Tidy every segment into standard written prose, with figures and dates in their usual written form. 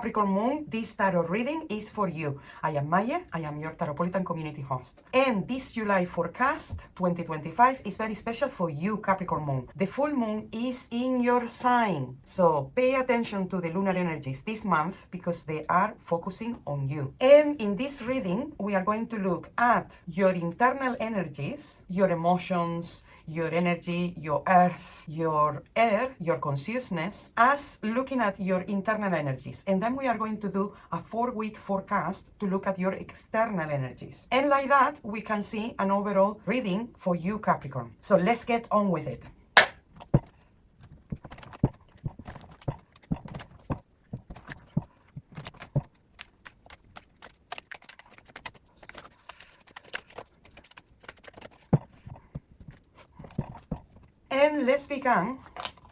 Capricorn Moon, this tarot reading is for you. I am Maje, I am your Tarotpolitan community host. And this July forecast 2025 is very special for you, Capricorn Moon. The full moon is in your sign. So pay attention to the lunar energies this month because they are focusing on you. And in this reading, we are going to look at your internal energies, your emotions, your energy, your earth, your air, your consciousness, as looking at your internal energies. And then we are going to do a 4-week forecast to look at your external energies. And like that, we can see an overall reading for you, Capricorn. So let's get on with it. And let's begin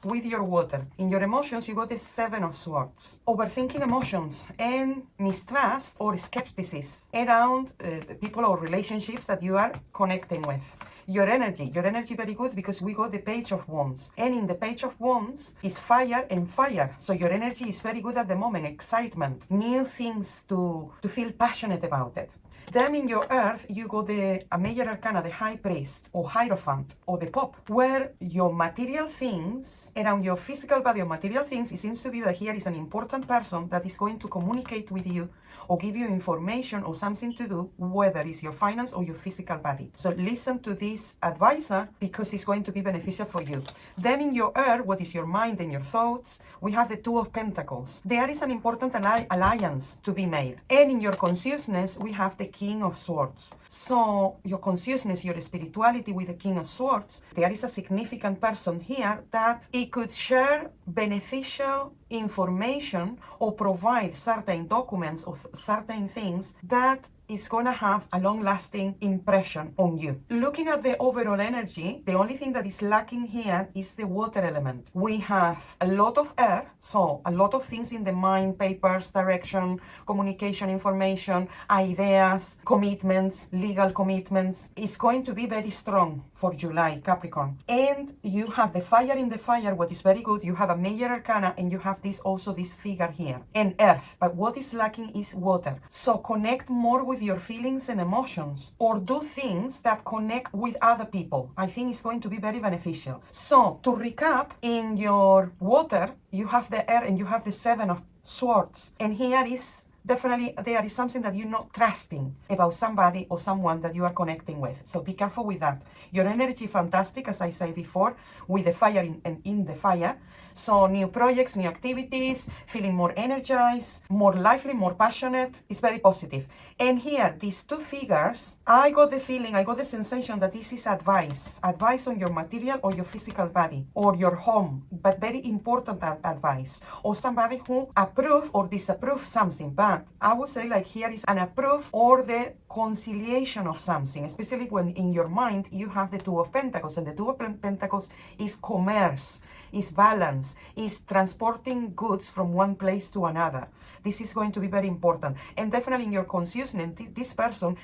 with your water. In your emotions, you got the 7 of Swords. Overthinking emotions and mistrust or skepticism around people or relationships that you are connecting with. Your energy very good because we got the Page of Wands. And in the Page of Wands is fire and fire. So your energy is very good at the moment. Excitement, new things to feel passionate about it. Then in your earth, you got a major arcana, the High Priest or Hierophant or the Pope, where your material things, around your physical body or material things, it seems to be that here is an important person that is going to communicate with you or give you information or something to do, whether it's your finance or your physical body. So listen to this advisor because it's going to be beneficial for you. Then in your earth, what is your mind and your thoughts, we have the 2 of Pentacles. There is an important alliance to be made. And in your consciousness, we have the King of Swords. So your consciousness, your spirituality with the King of Swords, there is a significant person here that it could share beneficial information or provide certain documents or certain things that is going to have a long-lasting impression on you. Looking at the overall energy, the only thing that is lacking here is the water element. We have a lot of air, so a lot of things in the mind, papers, direction, communication, information, ideas, commitments, legal commitments. It's going to be very strong for July, Capricorn. And you have the fire in the fire, what is very good. You have a major arcana and you have this figure here, and earth. But what is lacking is water. So connect more with your feelings and emotions, or do things that connect with other people. I think it's going to be very beneficial. So to recap, in your water, you have the air and you have the 7 of Swords. And here is definitely there is something that you're not trusting about somebody or someone that you are connecting with. So be careful with that. Your energy fantastic, as I said before, with the fire in the fire. So new projects, new activities, feeling more energized, more lively, more passionate. It's very positive. And here, these 2 figures, I got the feeling, I got the sensation that this is advice. Advice on your material or your physical body or your home, but very important advice. Or somebody who approve or disapprove something. But I would say like here is an approve or the conciliation of something, especially when in your mind you have the 2 of Pentacles. And the 2 of Pentacles is commerce, is balance, is transporting goods from one place to another. This is going to be very important. And definitely in your consciousness, this person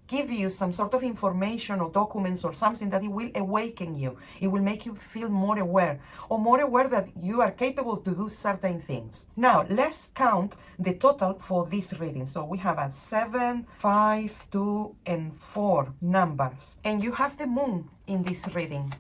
give you some sort of information or documents or something that it will awaken you. It will make you feel more aware, or more aware that you are capable to do certain things. Now, let's count the total for this reading. So we have a 7, 5, 2, and 4 numbers. And you have the moon in this reading.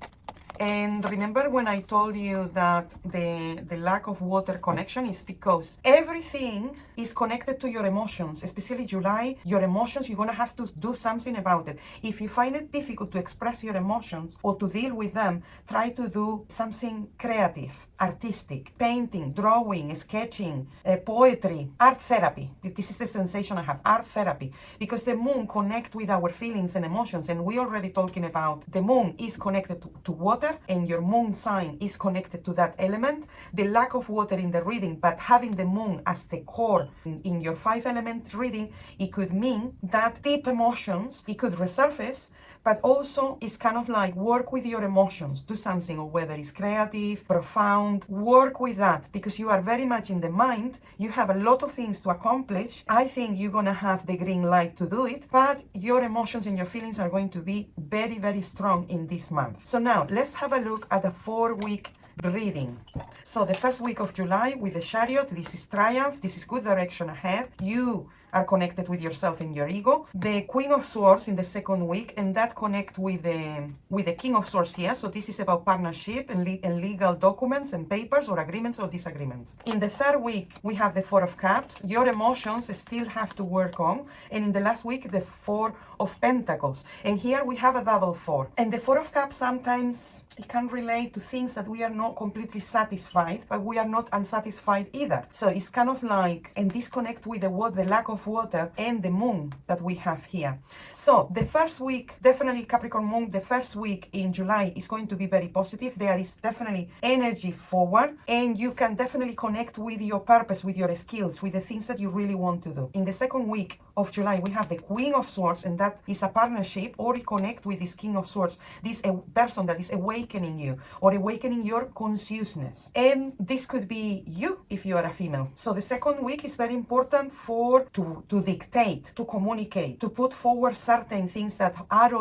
And remember when I told you that the lack of water connection is because everything is connected to your emotions, especially July, your emotions, you're going to have to do something about it. If you find it difficult to express your emotions or to deal with them, try to do something creative, artistic, painting, drawing, sketching, poetry, art therapy. This is the sensation I have, art therapy, because the moon connects with our feelings and emotions. And we already talking about the moon is connected to water, and your moon sign is connected to that element. The lack of water in the reading, but having the moon as the core in your 5-element reading, it could mean that deep emotions, it could resurface, but also it's kind of like work with your emotions, do something, or whether it's creative, profound, work with that, because you are very much in the mind, you have a lot of things to accomplish. I think you're gonna have the green light to do it, but your emotions and your feelings are going to be very, very strong in this month. So now let's have a look at the 4-week reading. So the first week of July with the Chariot, this is triumph, this is good direction ahead. You are connected with yourself and your ego. The Queen of Swords in the second week, and that connect with the King of Swords here. So this is about partnership and legal documents and papers or agreements or disagreements. In the third week, we have the Four of Cups. Your emotions still have to work on. And in the last week, the Four of Pentacles. And here we have a double four. And the Four of Cups, sometimes it can relate to things that we are not completely satisfied, but we are not unsatisfied either. So it's kind of like, and disconnect with the lack of water and the moon that we have here. So the first week, definitely Capricorn moon, the first week in July is going to be very positive. There is definitely energy forward, and you can definitely connect with your purpose, with your skills, with the things that you really want to do. In the second week of July, we have the Queen of Swords, and that is a partnership, or reconnect with this King of Swords, this a person that is awakening you or awakening your consciousness. And this could be you if you are a female. So the second week is very important for to dictate, to communicate, to put forward certain things that have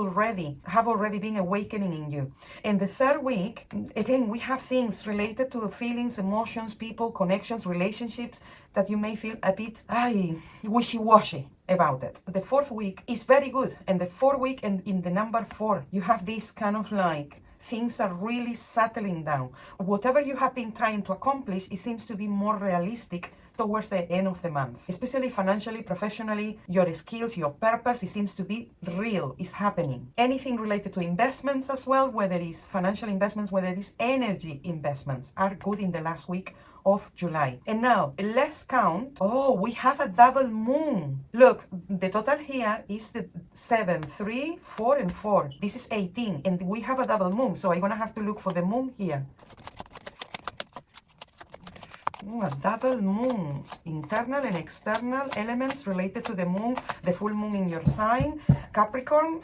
already been awakening in you. And the third week, again, we have things related to feelings, emotions, people, connections, relationships that you may feel a bit wishy-washy about it. The fourth week is very good, and the fourth week, and in the number 4, you have this kind of like things are really settling down. Whatever you have been trying to accomplish, it seems to be more realistic towards the end of the month, especially financially, professionally, your skills, your purpose, it seems to be real, it's happening. Anything related to investments as well, whether it's financial investments, whether it's energy investments, are good in the last week of July. And now let's count. Oh, we have a double moon. Look, the total here is the 7, 3, 4, and 4. This is 18, and we have a double moon, so I'm gonna have to look for the moon here. Ooh, a double moon, internal and external elements related to the moon, the full moon in your sign, Capricorn.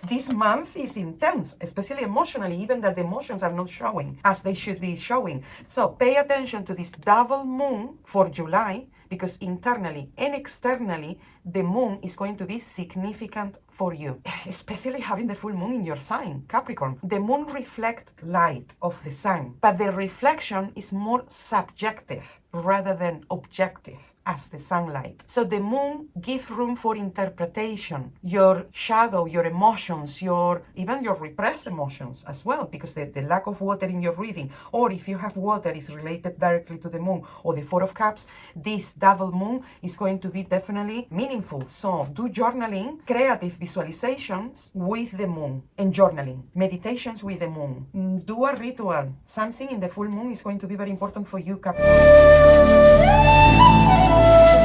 This month is intense, especially emotionally, even that the emotions are not showing as they should be showing. So pay attention to this double moon for July, because internally and externally, the moon is going to be significant for you, especially having the full moon in your sign, Capricorn. The moon reflects light of the sun, but the reflection is more subjective rather than objective as the sunlight. So the moon gives room for interpretation, your shadow, your emotions, even your repressed emotions as well, because the lack of water in your reading, or if you have water, is related directly to the moon or the Four of Cups. This double moon is going to be definitely meaningful. So do journaling, creative visualizations with the moon, and journaling, meditations with the moon. Do a ritual. Something in the full moon is going to be very important for you, Capricorn.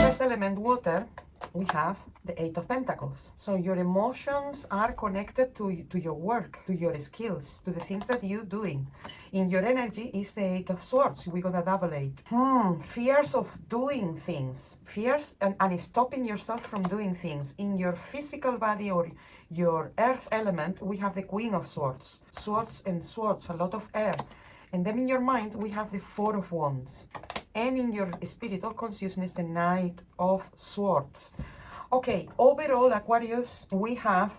First element, water, we have the Eight of Pentacles. So your emotions are connected to your work, to your skills, to the things that you're doing. In your energy is the Eight of Swords. We got a double 8. Fears of doing things. Fears and stopping yourself from doing things. In your physical body or your earth element, we have the Queen of Swords. Swords and swords, a lot of air. And then in your mind, we have the Four of Wands. And in your spiritual consciousness, the Knight of Swords. Okay, overall, Aquarius, we have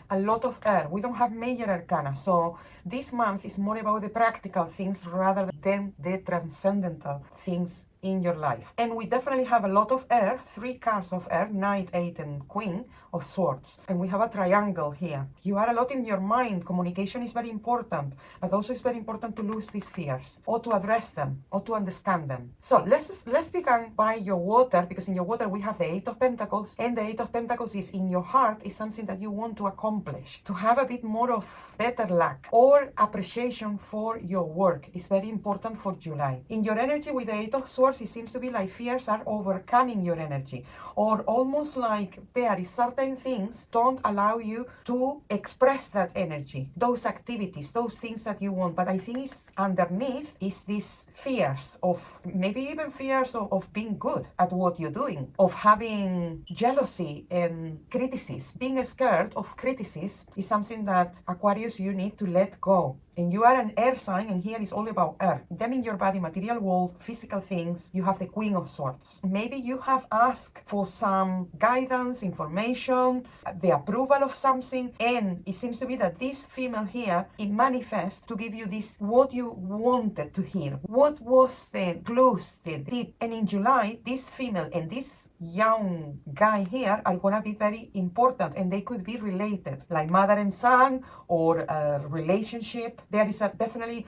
a lot of air. We don't have major arcana. So this month is more about the practical things rather than the transcendental things in your life. And we definitely have a lot of air, 3 cards of air, Knight, 8, and Queen of Swords. And we have a triangle here. You are a lot in your mind. Communication is very important, but also it's very important to lose these fears, or to address them, or to understand them. So let's begin by your water, because in your water we have the Eight of Pentacles, and the Eight of Pentacles is in your heart, is something that you want to accomplish, to have a bit more of better luck or appreciation for your work is very important for July. In your energy with the Eight of Swords, it seems to be like fears are overcoming your energy, or almost like there is certain things don't allow you to express that energy, those activities, those things that you want. But I think it's underneath is these fears of, maybe even fears of being good at what you're doing, of having jealousy and criticism. Being scared of criticism is something that, Aquarius, you need to let go. And you are an air sign, and here is all about air. Them in your body, material world, physical things, you have the Queen of Swords. Maybe you have asked for some guidance, information, the approval of something, and it seems to be that this female here, it manifests to give you this, what you wanted to hear. What was the clues, the tip? And in July, this female and this young guy here are gonna be very important, and they could be related, like mother and son, or a relationship. There is definitely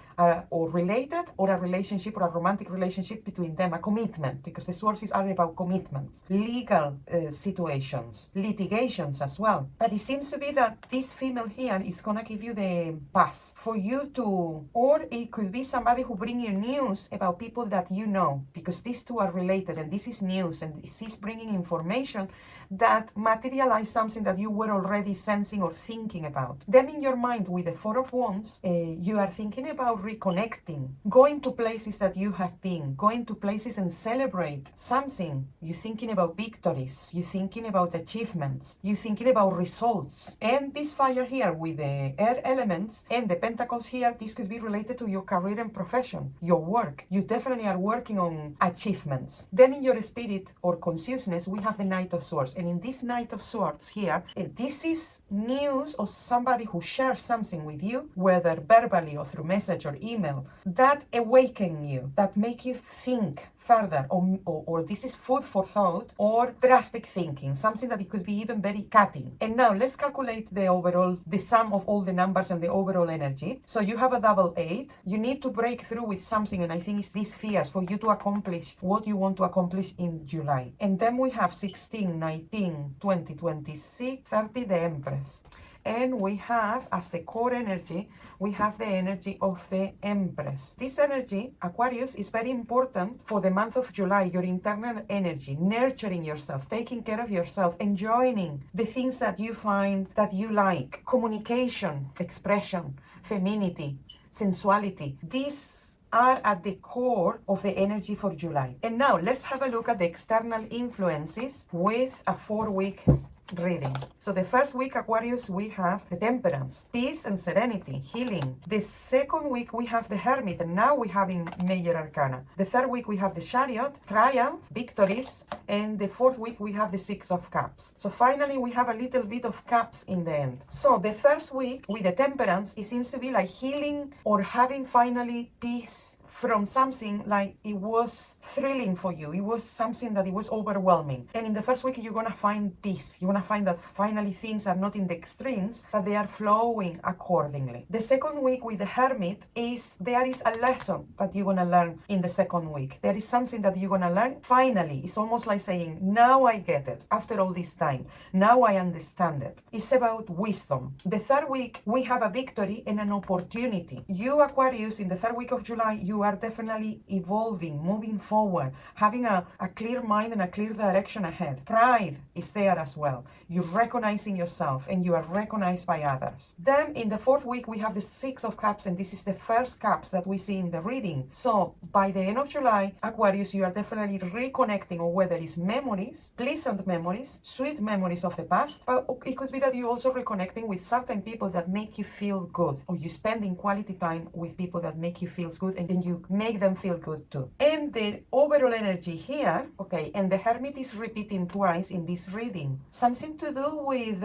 or related, or a relationship, or a romantic relationship between them, a commitment, because the sources are about commitments, legal situations, litigations as well. But it seems to be that this female here is gonna give you the pass for you to, or it could be somebody who bring you news about people that you know, because these two are related, and this is news, and this is bringing information that materialize something that you were already sensing or thinking about. Then in your mind, with the Four of Wands, you are thinking about reconnecting, going to places that you have been, going to places and celebrate something. You're thinking about victories, you're thinking about achievements, you're thinking about results. And this fire here with the air elements and the pentacles here, this could be related to your career and profession, your work. You definitely are working on achievements. Then in your spirit or consciousness, we have the Knight of Swords. And in this Knight of Swords here, this is news of somebody who shares something with you, whether verbally or through message or email, that awaken you, that make you think further, or this is food for thought, or drastic thinking, something that it could be even very cutting. And now let's calculate the overall, the sum of all the numbers and the overall energy. So you have a double 8. You need to break through with something, and I think it's these fears for you to accomplish what you want to accomplish in July. And then we have 16, 19, 20, 26, 30, the Empress. And we have, as the core energy, we have the energy of the Empress. This energy, Aquarius, is very important for the month of July, your internal energy, nurturing yourself, taking care of yourself, enjoying the things that you find that you like, communication, expression, femininity, sensuality. These are at the core of the energy for July. And now let's have a look at the external influences with a 4-week reading. So the first week, Aquarius, we have the Temperance, peace and serenity, healing. The second week, we have the Hermit, and now we have in Major Arcana. The third week, we have the Chariot, triumph, victories, and the fourth week, we have the Six of Cups. So finally, we have a little bit of cups in the end. So the first week, with the Temperance, it seems to be like healing or having finally peace from something like it was thrilling for you. It was something that it was overwhelming. And in the first week, you're going to find peace. You're going to find that finally things are not in the extremes, but they are flowing accordingly. The second week with the Hermit is there is a lesson that you're going to learn in the second week. There is something that you're going to learn. Finally, it's almost like saying, now I get it. After all this time, now I understand it. It's about wisdom. The third week, we have a victory and an opportunity. You, Aquarius, in the third week of July, you are definitely evolving, moving forward, having a clear mind and a clear direction ahead. Pride is there as well. You're recognizing yourself and you are recognized by others. Then in the fourth week, we have the Six of Cups, and this is the first cups that we see in the reading. So by the end of July, Aquarius, you are definitely reconnecting, or whether it's memories, pleasant memories, sweet memories of the past, but it could be that you're also reconnecting with certain people that make you feel good, or you spending quality time with people that make you feel good, and then you make them feel good too. And the overall energy here, okay, and the Hermit is repeating twice in this reading. Something to do with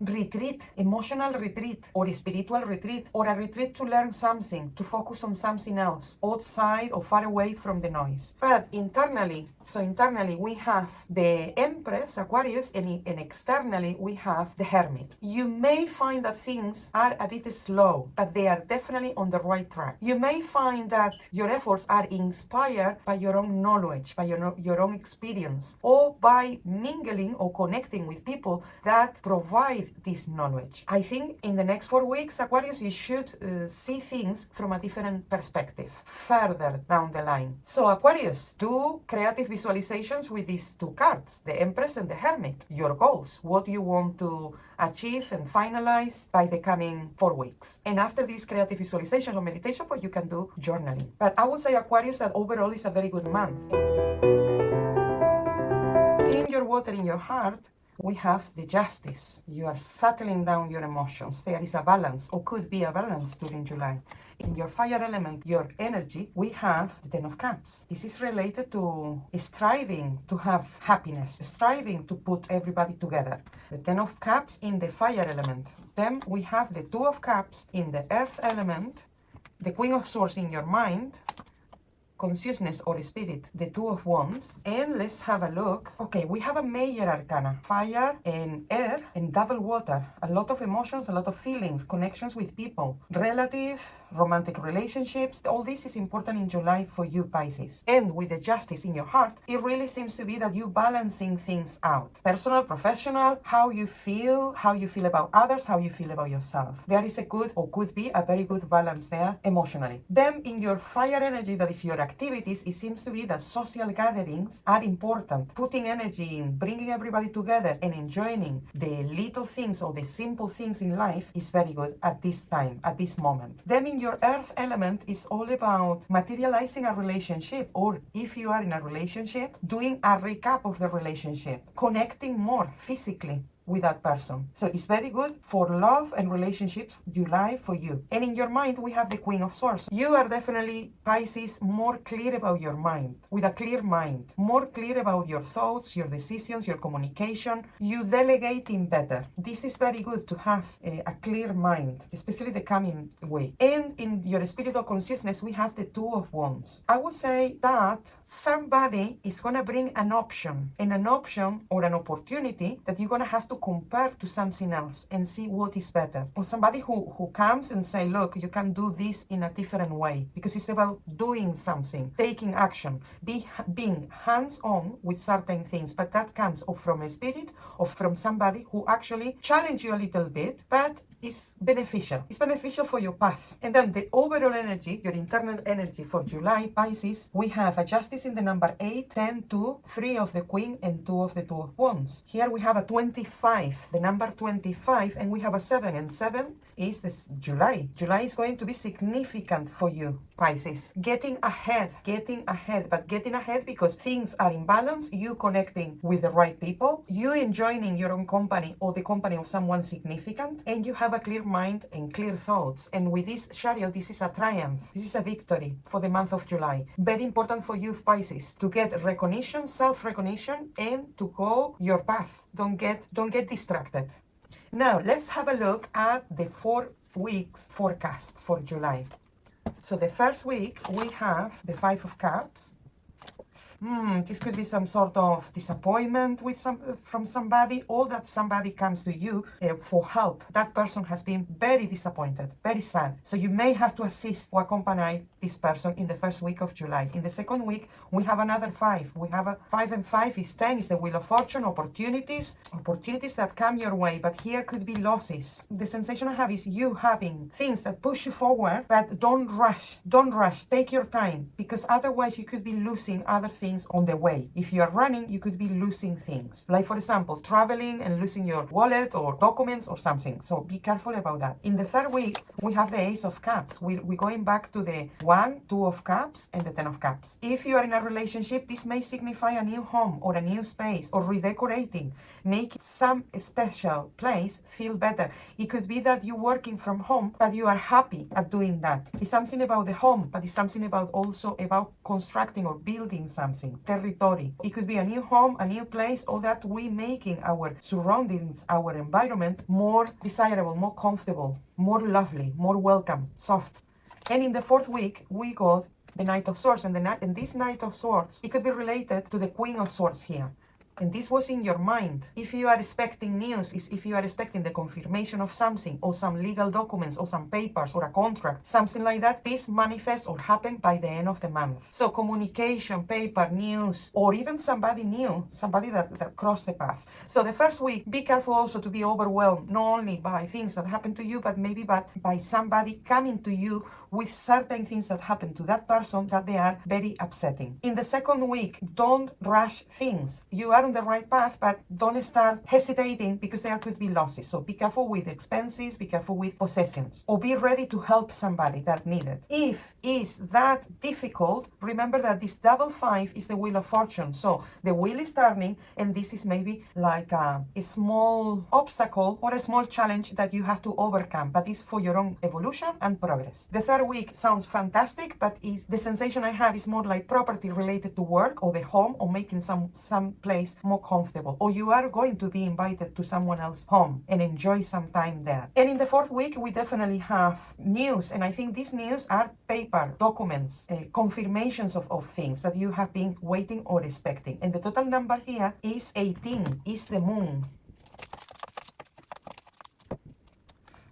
retreat, emotional retreat, or spiritual retreat, or a retreat to learn something, to focus on something else, outside or far away from the noise. But internally, so internally we have the Empress, Aquarius, and externally we have the Hermit. You may find that things are a bit slow, but they are definitely on the right track. You may find that your efforts are inspired by your own knowledge, by your own experience, or by mingling or connecting with people that provide this knowledge. I think in the next 4 weeks, Aquarius, you should see things from a different perspective, further down the line. So Aquarius, do creative visualizations with these two cards, the Empress and the Hermit. Your goals, what you want to achieve and finalize by the coming 4 weeks. And after these creative visualizations or meditation, what you can do journaling. But I would say, Aquarius, that overall is a very good month. In your water, in your heart, we have the Justice. You are settling down your emotions. There is a balance, or could be a balance during July. In your fire element, your energy, we have the Ten of Cups. This is related to striving to have happiness, striving to put everybody together. The Ten of Cups in the fire element. Then we have the Two of Cups in the earth element, the Queen of Swords in your mind, consciousness or spirit, the Two of Wands. And let's have a look. Okay, we have a major arcana, fire and air and double water. A lot of emotions, a lot of feelings, connections with people, relative, romantic relationships. All this is important in July for you, Pisces. And with the Justice in your heart, it really seems to be that you balancing things out. Personal, professional, how you feel about others, how you feel about yourself. There is a good, or could be a very good balance there emotionally. Then in your fire energy, that is your activities, it seems to be that social gatherings are important. Putting energy in, bringing everybody together and enjoying the little things or the simple things in life is very good at this time, at this moment. Then in your earth element is all about materializing a relationship, or if you are in a relationship, doing a recap of the relationship, connecting more physically with that person. So it's very good for love and relationships, July, for you. And in your mind, we have the Queen of Swords. You are definitely, Pisces, more clear about your mind, with a clear mind, more clear about your thoughts, your decisions, your communication. You delegating better. This is very good to have a clear mind, especially the coming week. And in your spiritual consciousness, we have the Two of Wands. I would say that somebody is going to bring an option, and an option or an opportunity that you're going to have to compare to something else and see what is better. Or somebody who comes and say, look, you can do this in a different way, because it's about doing something, taking action, being hands-on with certain things. But that comes from a spirit or from somebody who actually challenge you a little bit, but is beneficial. It's beneficial for your path. And then the overall energy, your internal energy for July, Pisces, we have a Justice in the number 8, 10, 2, 3 of the Queen, and 2 of the Two of Wands. Here we have a 25, the number 25, and we have a 7, and 7 is this July. July is going to be significant for you, Pisces. Getting ahead, but getting ahead because things are in balance, you connecting with the right people, you enjoying your own company or the company of someone significant, and you have a clear mind and clear thoughts. And with this Chariot, this is a triumph. This is a victory for the month of July. Very important for you, Pisces, to get recognition, self-recognition, and to go your path. Don't get distracted. Now, let's have a look at the 4 weeks forecast for July. So the first week, we have the 5 of Cups. This could be some sort of disappointment from somebody, or that somebody comes to you for help. That person has been very disappointed, very sad. So you may have to assist or accompany this person in the first week of July. In the second week, we have another 5. We have a 5, and 5 is 10. It's the Wheel of Fortune, opportunities that come your way. But here could be losses. The sensation I have is you having things that push you forward, but don't rush. Take your time, because otherwise you could be losing other things on the way. If you are running, you could be losing things. Like, for example, traveling and losing your wallet or documents or something. So be careful about that. In the third week, we have the Ace of Cups. We're going back to the 1, 2 of Cups and the 10 of Cups. If you are in a relationship, this may signify a new home or a new space, or redecorating, make some special place feel better. It could be that you're working from home, but you are happy at doing that. It's something about the home, but it's something also about constructing or building something. Territory. It could be a new home, a new place, or that we making our surroundings, our environment more desirable, more comfortable, more lovely, more welcome, soft. And in the fourth week, we got the Knight of Swords, and this Knight of Swords, it could be related to the Queen of Swords here. And this was in your mind. If you are expecting news, if you are expecting the confirmation of something, or some legal documents, or some papers, or a contract, something like that, this manifests or happen by the end of the month. So communication, paper, news, or even somebody new, somebody that crossed the path. So the first week, be careful also to be overwhelmed, not only by things that happen to you, but maybe by somebody coming to you with certain things that happen to that person that they are very upsetting. In the second week, don't rush things. You are are on the right path, but don't start hesitating because there could be losses. So be careful with expenses, be careful with possessions, or be ready to help somebody that need it. If is that difficult, remember that this double 5 is the wheel of fortune. So the wheel is turning, and this is maybe like a small obstacle or a small challenge that you have to overcome, but it's for your own evolution and progress. The third week sounds fantastic, but the sensation I have is more like property related to work or the home, or making some place more comfortable, or you are going to be invited to someone else's home and enjoy some time there. And in the fourth week, we definitely have news, and I think these news are paper documents, confirmations of things that you have been waiting or expecting. And the total number here is 18, is the moon.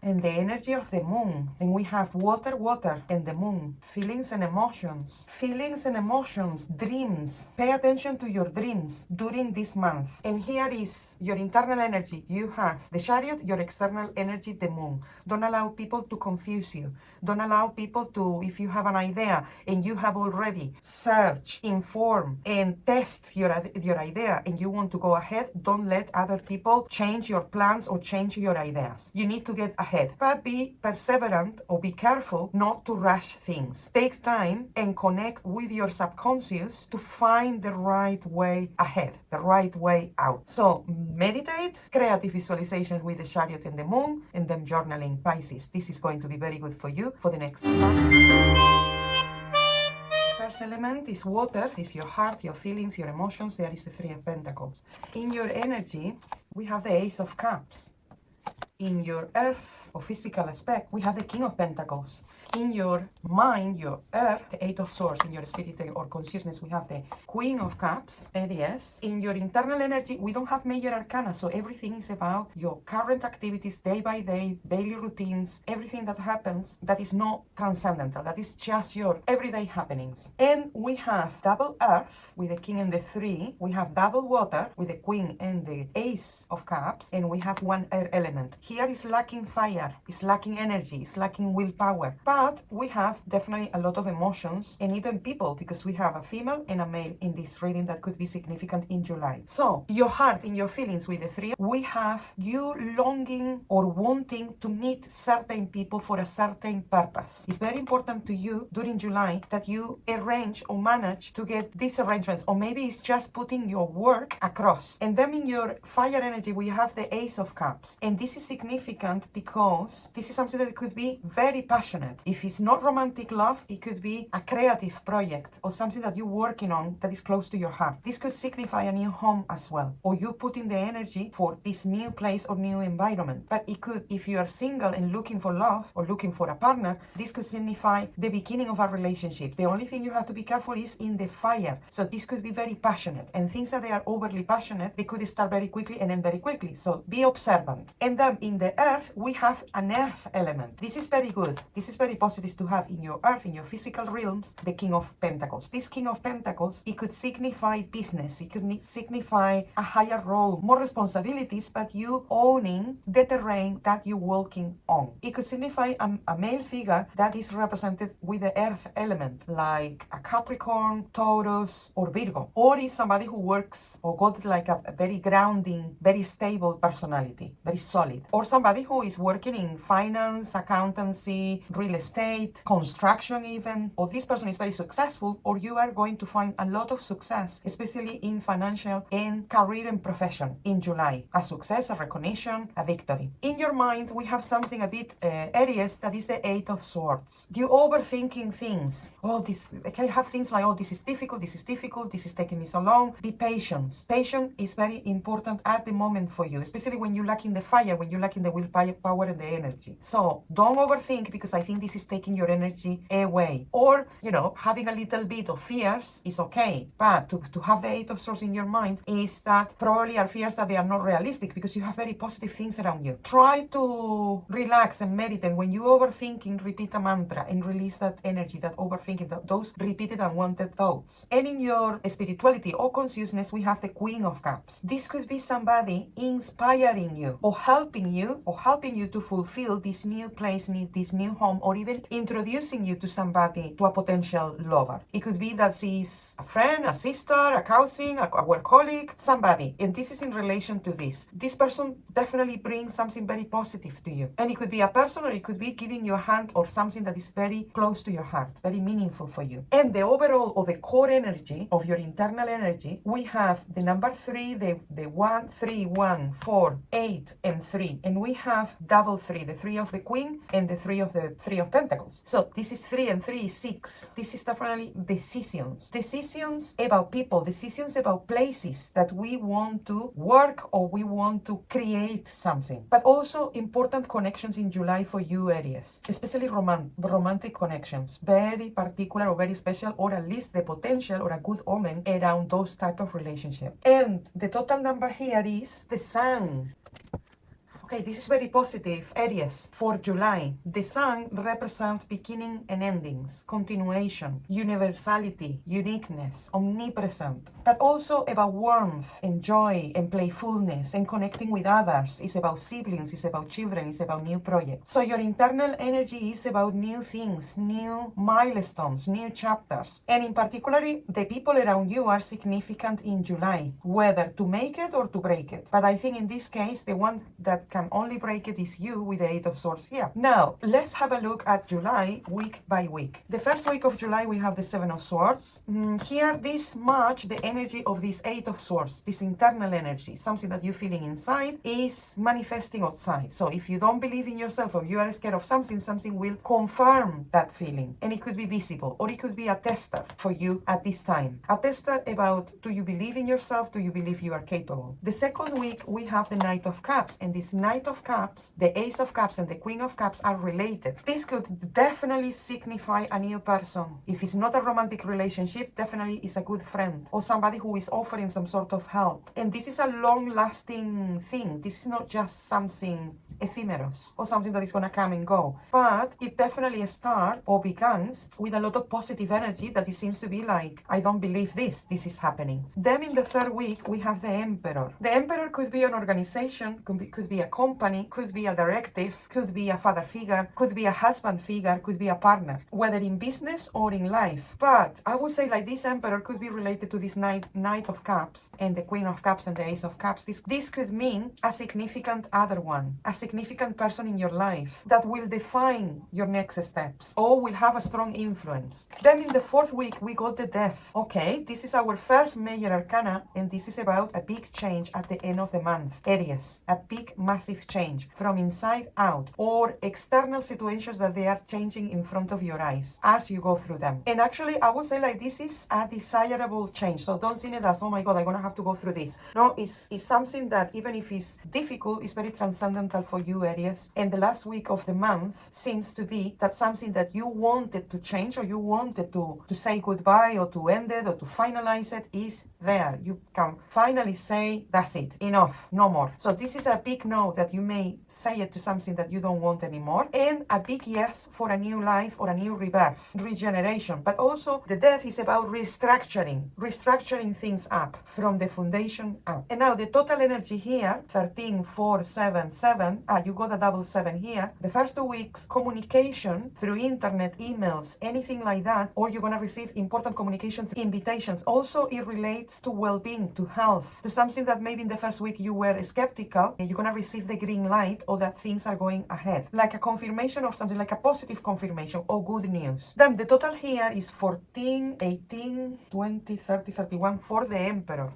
And the energy of the moon. Then we have water, and the moon. Feelings and emotions. Feelings and emotions, dreams. Pay attention to your dreams during this month. And here is your internal energy. You have the Chariot, your external energy, the moon. Don't allow people to confuse you. Don't allow people to, if you have an idea and you have already searched, inform, and test your idea, and you want to go ahead, don't let other people change your plans or change your ideas. You need to get ahead, but be perseverant, or be careful not to rush things. Take time and connect with your subconscious to find the right way ahead, the right way out. So meditate, creative visualization with the Chariot and the moon, and then journaling, Pisces. This is going to be very good for you for the next month. First element is water, is your heart, your feelings, your emotions. There is the 3 of Pentacles. In your energy, we have the Ace of Cups. In your earth or physical aspect, we have the King of Pentacles. In your mind, your earth, the 8 of Swords. In your spirit or consciousness, we have the Queen of Cups, Aries. In your internal energy, we don't have major arcana, so everything is about your current activities, day by day, daily routines, everything that happens that is not transcendental, that is just your everyday happenings. And we have double earth with the King and the 3. We have double water with the Queen and the Ace of Cups, and we have 1 air element. Here is lacking fire, is lacking energy, is lacking willpower. But we have definitely a lot of emotions and even people, because we have a female and a male in this reading that could be significant in July. So your heart, in your feelings with the 3, we have you longing or wanting to meet certain people for a certain purpose. It's very important to you during July that you arrange or manage to get these arrangements, or maybe it's just putting your work across. And then in your fire energy, we have the Ace of Cups. And this is significant because this is something that could be very passionate. If it's not romantic love, it could be a creative project or something that you're working on that is close to your heart. This could signify a new home as well, or you put in the energy for this new place or new environment. But it could, if you are single and looking for love or looking for a partner, this could signify the beginning of a relationship. The only thing you have to be careful is in the fire. So this could be very passionate, and things that they are overly passionate, they could start very quickly and end very quickly. So be observant. And then in the earth, we have an earth element. This is very good. This is very positive to have in your earth, in your physical realms, the King of Pentacles. This King of Pentacles, it could signify business. It could signify a higher role, more responsibilities, but you owning the terrain that you're walking on. It could signify a male figure that is represented with the earth element, like a Capricorn, Taurus, or Virgo. Or is somebody who works or got like a very grounding, very stable personality, very solid. Or somebody who is working in finance, accountancy, real estate, construction even. Or this person is very successful, or you are going to find a lot of success, especially in financial and career and profession in July. A success, a recognition, a victory. In your mind, we have something a bit Aries, that is the 8 of Swords. You overthinking things. Oh, this, I have things like, oh, this is difficult, this is taking me so long. Be patient. Patience is very important at the moment for you, especially when you lack in the fire, when you lack in the willpower and the energy. So don't overthink, because I think this is taking your energy away. Or, you know, having a little bit of fears is okay, but to have the 8 of Swords in your mind is that probably are fears that they are not realistic, because you have very positive things around you. Try to relax and meditate. When you overthinking, repeat a mantra and release that energy, that overthinking, those repeated unwanted thoughts. And in your spirituality or consciousness, we have the Queen of Cups. This could be somebody inspiring you or helping you to fulfill this new place, this new home, or even introducing you to somebody, to a potential lover. It could be that she's a friend, a sister, a cousin, a work colleague, somebody. And this is in relation to this. This person definitely brings something very positive to you. And it could be a person, or it could be giving you a hand, or something that is very close to your heart, very meaningful for you. And the overall, or the core energy of your internal energy, we have the number 3, the 1, 3, 1, 4, 8, and 3. And we have double 3, the 3 of the Queen and the 3 of the 3 of Pentacles. So this is 3 and 3 is 6. This is definitely decisions. Decisions about people, decisions about places that we want to work or we want to create something. But also important connections in July for you, Aries, especially romantic connections, very particular or very special, or at least the potential or a good omen around those type of relationships. And the total number here is the Sun. Okay, this is very positive, Aries, for July. The Sun represents beginning and endings, continuation, universality, uniqueness, omnipresent, but also about warmth and joy and playfulness and connecting with others. It's about siblings, it's about children, it's about new projects. So your internal energy is about new things, new milestones, new chapters. And in particular, the people around you are significant in July, whether to make it or to break it. But I think in this case, the one that can only break it is you with the 8 of Swords here. Now, let's have a look at July week by week. The first week of July, we have the 7 of Swords. Here, this much, the energy of this 8 of Swords, this internal energy, something that you're feeling inside, is manifesting outside. So if you don't believe in yourself or you are scared of something, something will confirm that feeling. And it could be visible, or it could be a tester for you at this time. A tester about, do you believe in yourself? Do you believe you are capable? The second week, we have the Knight of Cups, and this Knight of Cups, the Ace of Cups, and the Queen of Cups are related. This could definitely signify a new person. If it's not a romantic relationship, definitely is a good friend or somebody who is offering some sort of help. And this is a long-lasting thing. This is not just something ephemeros or something that is going to come and go, but it definitely starts or begins with a lot of positive energy that it seems to be like, I don't believe this is happening. Then in the third week, we have the Emperor. The Emperor could be an organization, could be a company, could be a directive, could be a father figure, could be a husband figure, could be a partner, whether in business or in life. But I would say like this Emperor could be related to this Knight of Cups and the Queen of Cups and the Ace of Cups. This could mean a significant other one, a significant person in your life that will define your next steps or will have a strong influence. Then in the fourth week, we got the Death. Okay, this is our first major arcana, and this is about a big change at the end of the month. Aries, a big, massive change from inside out, or external situations that they are changing in front of your eyes as you go through them. And actually, I would say like this is a desirable change. So don't see it as, oh my God, I'm going to have to go through this. No, it's something that even if it's difficult, it's very transcendental for you, Aries. And the last week of the month seems to be that something that you wanted to change or you wanted to say goodbye or to end it or to finalize it is there. You can finally say, that's it, enough, no more. So this is a big no that you may say it to something that you don't want anymore, and a big yes for a new life or a new rebirth, regeneration. But also the Death is about restructuring things up from the foundation up. And now the total energy here, 13, 4, 7, 7. You got a double 7 here. The first 2 weeks, communication through internet, emails, anything like that, or you're going to receive important communication invitations. Also, it relates to well-being, to health, to something that maybe in the first week you were skeptical, and you're going to receive the green light or that things are going ahead, like a confirmation of something, like a positive confirmation or good news. Then the total here is 14, 18, 20, 30, 31 for the Emperor.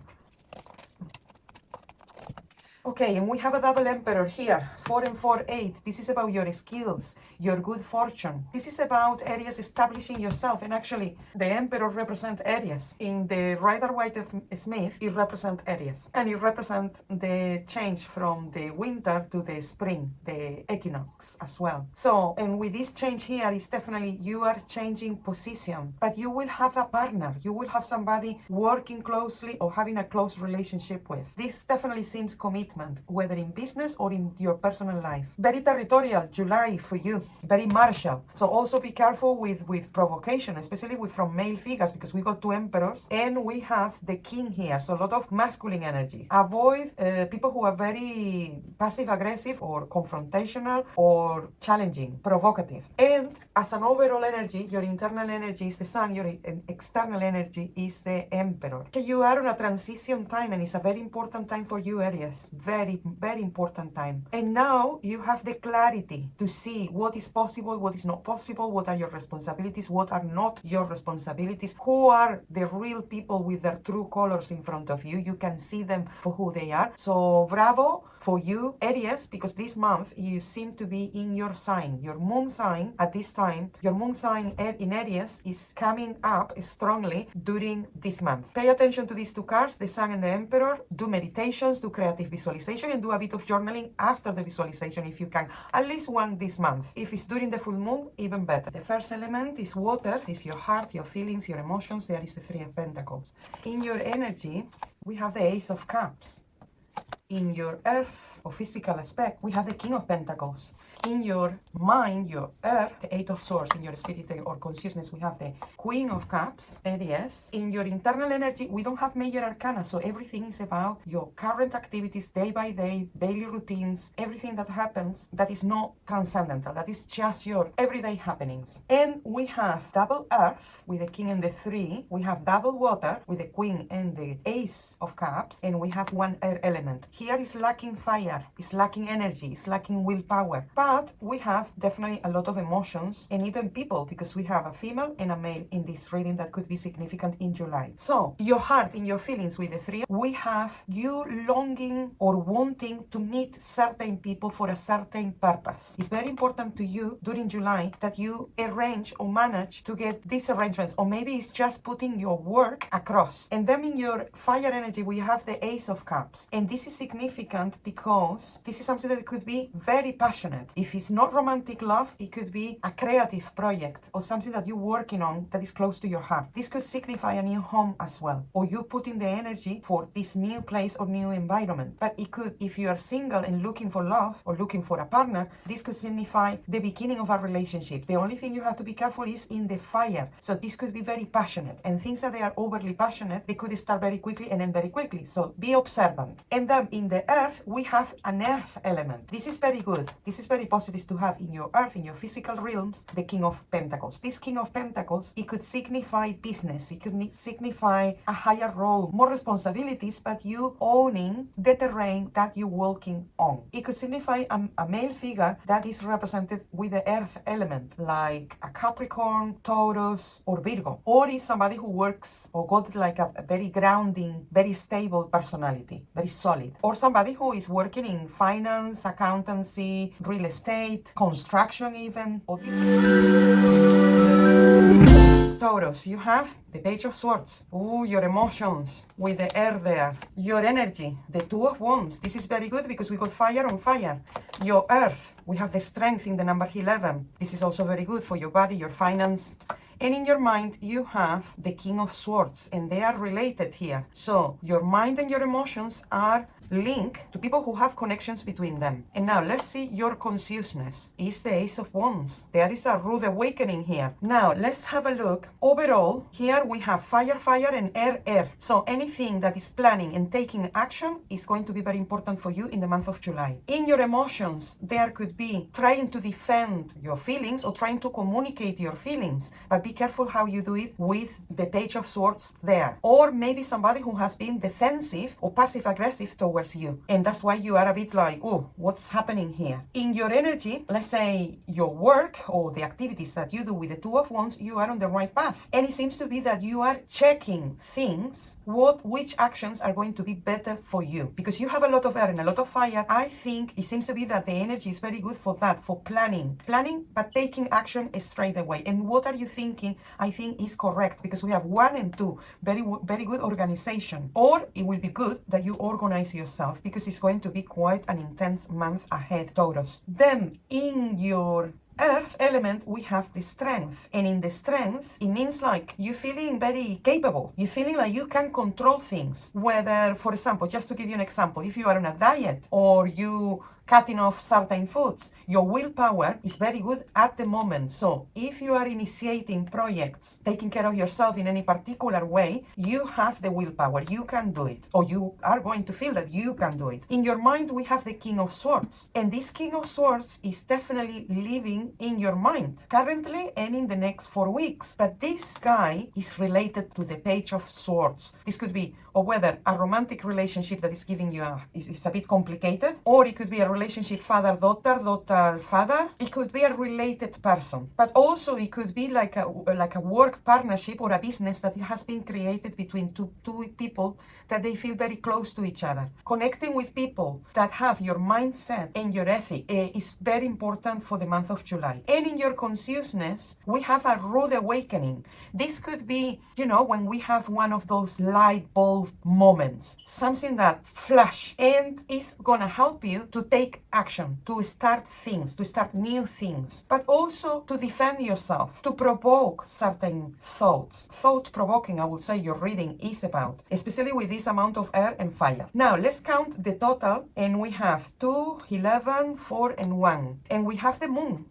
Okay, and we have a double Emperor here, 4 and 4, 8. This is about your skills, your good fortune. This is about Aries establishing yourself. And actually, the Emperor represents Aries. In the Rider-Waite-Smith, it represents Aries. And it represents the change from the winter to the spring, the equinox as well. So, and with this change here, it's definitely you are changing position. But you will have a partner. You will have somebody working closely or having a close relationship with. This definitely seems commitment. upliftment, whether in business or in your personal life. Very territorial, July for you, very martial. So also be careful with provocation, especially from male figures, because we got two emperors and we have the king here. So a lot of masculine energy. Avoid people who are very passive aggressive or confrontational or challenging, provocative. And as an overall energy, your internal energy is the sun, your external energy is the emperor. So you are on a transition time, and it's a very important time for you, Aries. Very, very important time. And now you have the clarity to see what is possible, what is not possible, what are your responsibilities, what are not your responsibilities, who are the real people with their true colors in front of you. You can see them for who they are. So bravo for you, Aries, because this month you seem to be in your sign. Your moon sign at this time, your moon sign in Aries is coming up strongly during this month. Pay attention to these two cards, the sun and the emperor. Do meditations, do creative visualization, and do a bit of journaling after the visualization if you can. At least one this month. If it's during the full moon, even better. The first element is water. It's your heart, your feelings, your emotions. There is the Three of Pentacles. In your energy, we have the Ace of Cups. In your earth or physical aspect, we have the King of Pentacles. In your mind, your earth, the Eight of Swords. In your spirit or consciousness, we have the Queen of Cups, Aries. In your internal energy, we don't have major arcana, so everything is about your current activities, day by day, daily routines, everything that happens that is not transcendental, that is just your everyday happenings. And we have double earth with the King and the Three. We have double water with the Queen and the Ace of Cups, and we have one air element. Here is lacking fire, is lacking energy, is lacking willpower. But we have definitely a lot of emotions and even people, because we have a female and a male in this reading that could be significant in July. So your heart, in your feelings with the Three, we have you longing or wanting to meet certain people for a certain purpose. It's very important to you during July that you arrange or manage to get these arrangements, or maybe it's just putting your work across. And then in your fire energy, we have the Ace of Cups. And this is significant because this is something that could be very passionate. If it's not romantic love, it could be a creative project or something that you're working on that is close to your heart. This could signify a new home as well, or you put in the energy for this new place or new environment. But it could, if you are single and looking for love or looking for a partner, this could signify the beginning of a relationship. The only thing you have to be careful is in the fire. So this could be very passionate, and things that they are overly passionate, they could start very quickly and end very quickly. So be observant. And then in the earth, we have an earth element. This is very good. This is very positive to have in your earth, in your physical realms, the King of Pentacles. This King of Pentacles, it could signify business. It could signify a higher role, more responsibilities, but you owning the terrain that you're walking on. It could signify a male figure that is represented with the earth element, like a Capricorn, Taurus, or Virgo. Or is somebody who works or got like a very grounding, very stable personality, very solid. Or somebody who is working in finance, accountancy, real estate, construction even. Taurus, you have the Page of Swords. Ooh, your emotions with the air there. Your energy, the Two of Wands. This is very good because we got fire on fire. Your earth, we have the strength in the number 11. This is also very good for your body, your finance. And in your mind, you have the King of Swords, and they are related here. So your mind and your emotions are linked to people who have connections between them. And now let's see your consciousness. Is the Ace of Wands. There is a rude awakening here. Now let's have a look. Overall, here we have fire, fire, and air, air. So anything that is planning and taking action is going to be very important for you in the month of July. In your emotions, there could be trying to defend your feelings or trying to communicate your feelings, but be careful how you do it with the Page of Swords there. Or maybe somebody who has been defensive or passive aggressive towards you, and that's why you are a bit like, oh, what's happening here? In your energy, let's say your work or the activities that you do with the Two of Wands, you are on the right path, and it seems to be that you are checking things, which actions are going to be better for you, because you have a lot of air and a lot of fire. I think it seems to be that the energy is very good for that, for planning, but taking action straight away. And what are you thinking? I think is correct, because we have 1 and 2, very good organization. Or it will be good that you organize yourself, because it's going to be quite an intense month ahead, Taurus. Then in your Earth element, we have the strength. And in the strength, it means like you feeling very capable. You feeling like you can control things. Whether, for example, just to give you an example, if you are on a diet or you cutting off certain foods, your willpower is very good at the moment. So if you are initiating projects, taking care of yourself in any particular way, you have the willpower, you can do it, or you are going to feel that you can do it. In your mind, we have the King of Swords, and this King of Swords is definitely living in your mind currently and in the next 4 weeks. But this guy is related to the Page of Swords. This could be, or whether a romantic relationship that is giving you is a bit complicated, or it could be a relationship father-daughter, daughter-father. It could be a related person, but also it could be like a work partnership or a business that has been created between two people that they feel very close to each other. Connecting with people that have your mindset and your ethic is very important for the month of July. And in your consciousness, we have a rude awakening. This could be, you know, when we have one of those light bulb moments, something that flash and is gonna help you to take action, to start things, to start new things, but also to defend yourself, to provoke certain thoughts. Thought-provoking, I would say, your reading is about, especially with this amount of air and fire. Now, let's count the total, and we have 2, 11, 4, and 1. And we have the moon.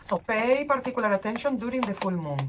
So pay particular attention during the full moon.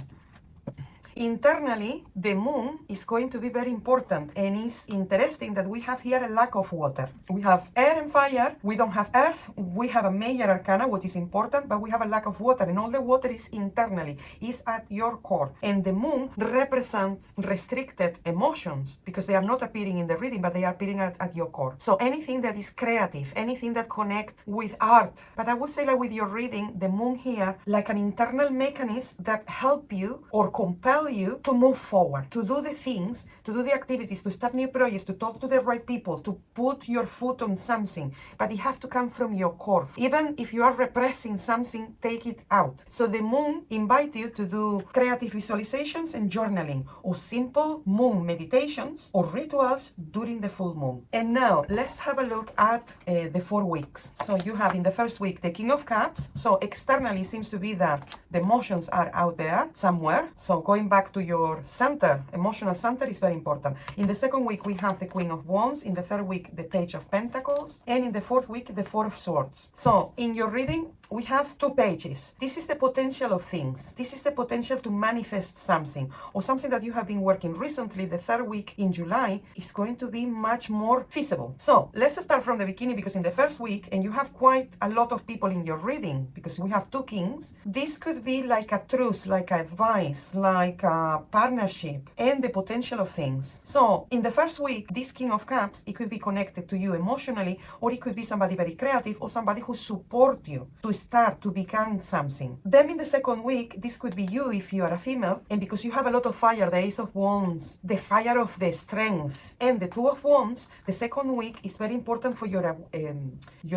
Internally, the moon is going to be very important, and it's interesting that we have here a lack of water. We have air and fire, we don't have earth, we have a major arcana, what is important, but we have a lack of water, and all the water is internally, is at your core. And the moon represents restricted emotions, because they are not appearing in the reading, but they are appearing at your core. So anything that is creative, anything that connects with art, but I would say like with your reading, the moon here, like an internal mechanism that help you or compel you to move forward, to do the things, to do the activities, to start new projects, to talk to the right people, to put your foot on something, but it has to come from your core. Even if you are repressing something, take it out. So the moon invites you to do creative visualizations and journaling, or simple moon meditations or rituals during the full moon. And now let's have a look at the 4 weeks. So you have in the first week the King of Cups. So externally seems to be that the emotions are out there somewhere. So going back to your center, emotional center, is very important. In the second week, we have the Queen of Wands. In the third week, the Page of Pentacles. And in the fourth week, the Four of Swords. So in your reading, we have 2 pages. This is the potential of things. This is the potential to manifest something, or something that you have been working recently. The third week in July is going to be much more feasible. So let's start from the beginning, because in the first week, and you have quite a lot of people in your reading, because we have 2 kings, this could be like a truce, like advice, like a partnership, and the potential of things. So in the first week, this King of Cups, it could be connected to you emotionally, or it could be somebody very creative, or somebody who supports you to start to become something. Then in the second week, this could be you if you are a female, and because you have a lot of fire, the Ace of Wands, the fire of the strength, and the Two of Wands, the second week is very important for your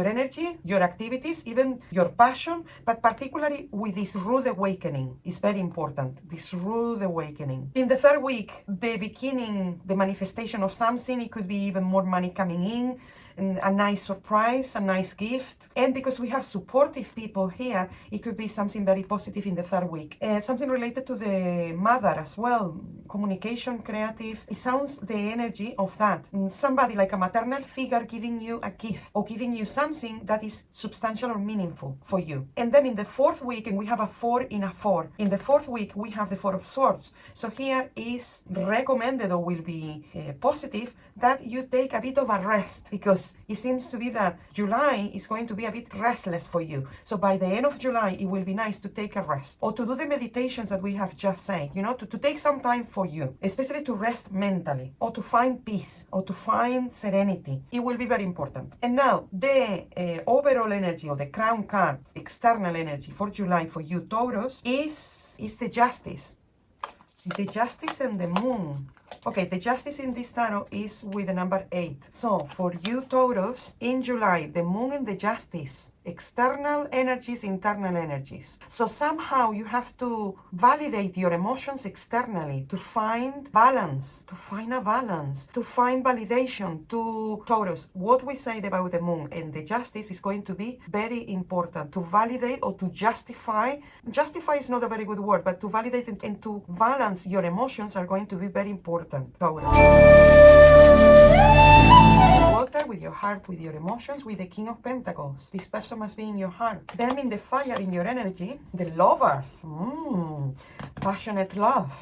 energy, your activities, even your passion, but particularly with this rude awakening is very important, this rude awakening. In the third week, the beginning, the manifestation of something, it could be even more money coming in, a nice surprise, a nice gift. And because we have supportive people here, it could be something very positive in the third week. Something related to the mother as well, communication, creative. It sounds the energy of that. Somebody like a maternal figure giving you a gift, or giving you something that is substantial or meaningful for you. And then in the fourth week, and we have a 4 in a 4. In the fourth week, we have the Four of Swords. So here is recommended, or will be positive, that you take a bit of a rest, because it seems to be that July is going to be a bit restless for you. So by the end of July, it will be nice to take a rest, or to do the meditations that we have just said, you know, to take some time for you, especially to rest mentally, or to find peace, or to find serenity. It will be very important. And now the overall energy, or the crown card, external energy for July for you, Taurus, is the Justice. The Justice and the Moon. Okay, the Justice in this tarot is with the number 8. So for you, Taurus, in July, the Moon and the Justice external energies, internal energies. So somehow you have to validate your emotions externally to find balance, to find a balance, to find validation. To Taurus, what we said about the moon and the justice is going to be very important to validate or to justify. Justify is not a very good word, but to validate and to balance your emotions are going to be very important, Taurus. Water with your heart, with your emotions, with the King of Pentacles. This person must be in your heart. Then in the fire, in your energy, the lovers. Passionate love.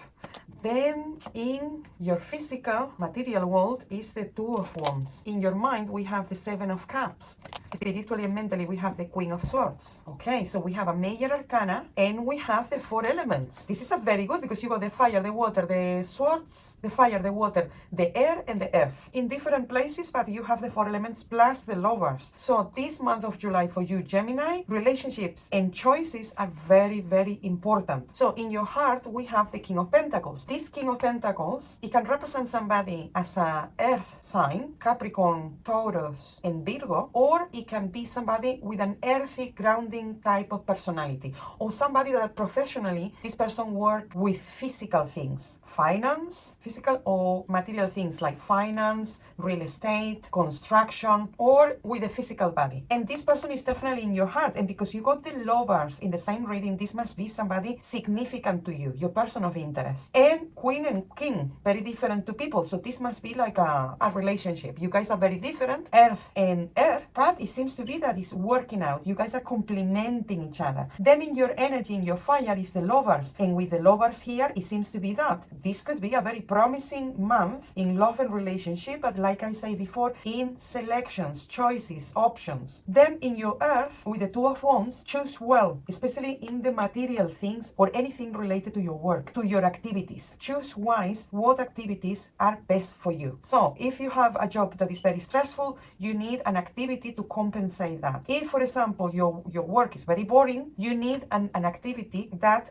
Then in your physical, material world is the Two of Wands. In your mind, we have the Seven of Cups. Spiritually and mentally, we have the Queen of Swords. Okay, so we have a major arcana and we have the four elements. This is a very good because you got the fire, the water, the swords, the fire, the water, the air, and the earth. In different places, but you have the four elements plus the lovers. So this month of July for you, Gemini, relationships and choices are very, very important. So in your heart, we have the King of Pentacles. This King of Pentacles, it can represent somebody as a earth sign, Capricorn, Taurus, and Virgo, or it can be somebody with an earthy, grounding type of personality, or somebody that professionally, this person work with physical things, finance, physical or material things like finance, real estate, construction, or with the physical body. And this person is definitely in your heart. And because you got the lovers in the same reading, this must be somebody significant to you, your person of interest. And Queen and King, very different to people. So this must be like a relationship. You guys are very different, earth and air, but it seems to be that it's working out. You guys are complementing each other. Then in your energy, in your fire is the lovers. And with the lovers here, it seems to be that this could be a very promising month in love and relationship, but like I say before, in selections, choices, options. Then in your earth, with the Two of Wands, choose well, especially in the material things or anything related to your work, to your activities. Choose wise what activities are best for you. So if you have a job that is very stressful, you need an activity to compensate that. If, for example, your work is very boring, you need an activity that,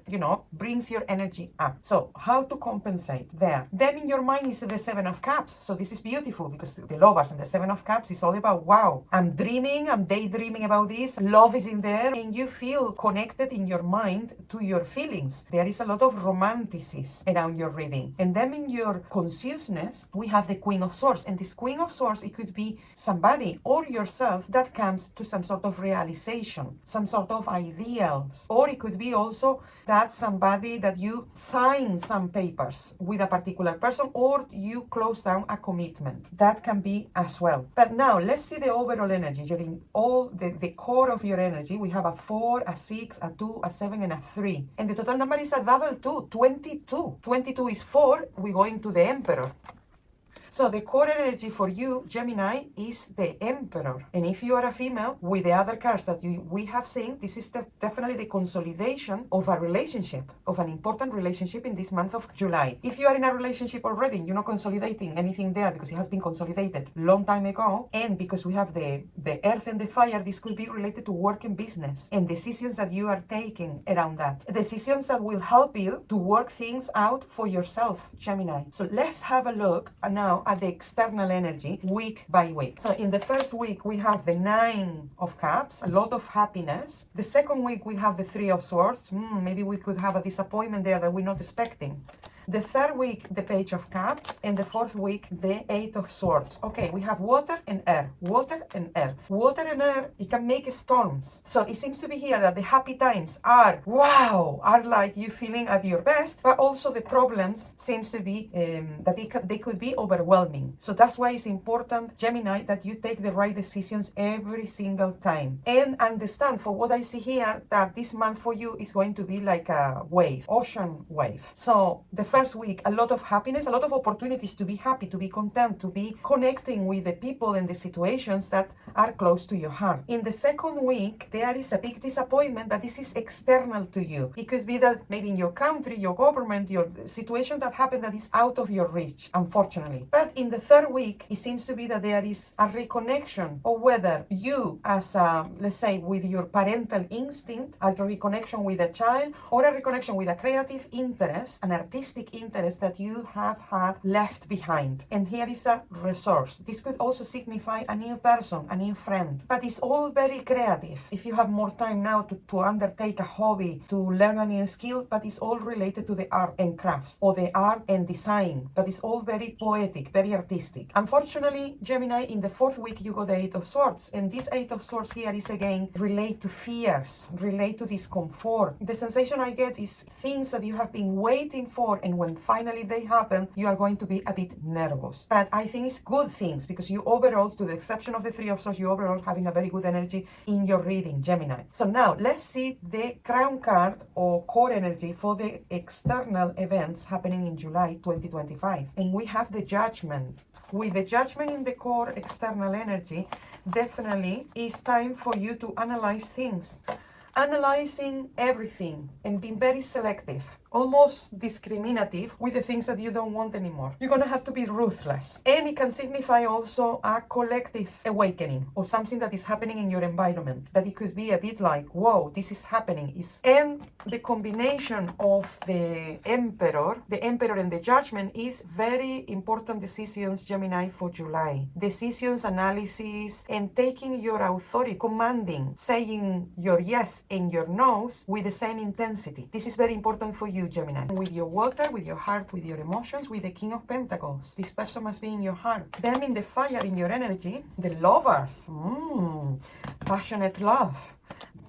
brings your energy up. So how to compensate there? Then in your mind is the Seven of Cups. So this is beautiful because the lovers and the Seven of Cups is all about, wow, I'm dreaming, I'm daydreaming about this, love is in there, and you feel connected in your mind to your feelings. There is a lot of romanticism around your reading. And then in your consciousness, we have the Queen of Swords. And this Queen of Swords, it could be somebody or yourself that comes to some sort of realization, some sort of ideals. Or it could be also that somebody that you sign some papers with a particular person, or you close down a commitment. That can be as well. But now let's see the overall energy. You're in all the core of your energy. We have a 4, a 6, a 2, a 7, and a 3. And the total number is a double 2, 22. 22 is 4. We're going to the Emperor. So the core energy for you, Gemini, is the Emperor. And if you are a female, with the other cards that we have seen, this is definitely the consolidation of a relationship, of an important relationship in this month of July. If you are in a relationship already, you're not consolidating anything there because it has been consolidated long time ago. And because we have the earth and the fire, this could be related to work and business and decisions that you are taking around that. Decisions that will help you to work things out for yourself, Gemini. So let's have a look now at the external energy week by week. So in the first week, we have the 9 of Cups, a lot of happiness. The second week, we have the 3 of Swords. Maybe we could have a disappointment there that we're not expecting. The third week, the Page of Cups, and the fourth week, the 8 of Swords. Okay, we have water and air, water and air. Water and air, it can make storms. So it seems to be here that the happy times are, wow, are like you feeling at your best, but also the problems seems to be that they could be overwhelming. So that's why it's important, Gemini, that you take the right decisions every single time. And understand, for what I see here, that this month for you is going to be like a wave, ocean wave. So the first week, a lot of happiness, a lot of opportunities to be happy, to be content, to be connecting with the people and the situations that are close to your heart. In the second week, there is a big disappointment, but this is external to you. It could be that maybe in your country, your government, your situation that happened that is out of your reach, unfortunately. But in the third week, it seems to be that there is a reconnection, or whether you as let's say with your parental instinct, a reconnection with a child, or a reconnection with a creative interest, an artistic romantic interest that you have had left behind. And here is a resource. This could also signify a new person, a new friend. But it's all very creative. If you have more time now to undertake a hobby, to learn a new skill, but it's all related to the art and crafts, or the art and design. But it's all very poetic, very artistic. Unfortunately, Gemini, in the 4th week, you got the 8 of Swords. And this 8 of Swords here is again relate to fears, relate to discomfort. The sensation I get is things that you have been waiting for, and when finally they happen, you are going to be a bit nervous. But I think it's good things, because you overall, to the exception of the 3 of Swords, you overall having a very good energy in your reading, Gemini. So now let's see the crown card or core energy for the external events happening in July 2025. And we have the Judgment. With the Judgment in the core external energy, definitely it's time for you to analyze things. Analyzing everything and being very selective, almost discriminative with the things that you don't want anymore. You're gonna have to be ruthless. And it can signify also a collective awakening, or something that is happening in your environment, that it could be a bit like, whoa, this is happening. And the combination of the Emperor and the Judgment is very important decisions, Gemini, for July. Decisions, analysis, and taking your authority, commanding, saying your yes and your no's with the same intensity. This is very important for you, Gemini. With your water, with your heart, with your emotions, with the King of Pentacles. This person must be in your heart. Then in the fire, in your energy, the Lovers. Passionate love.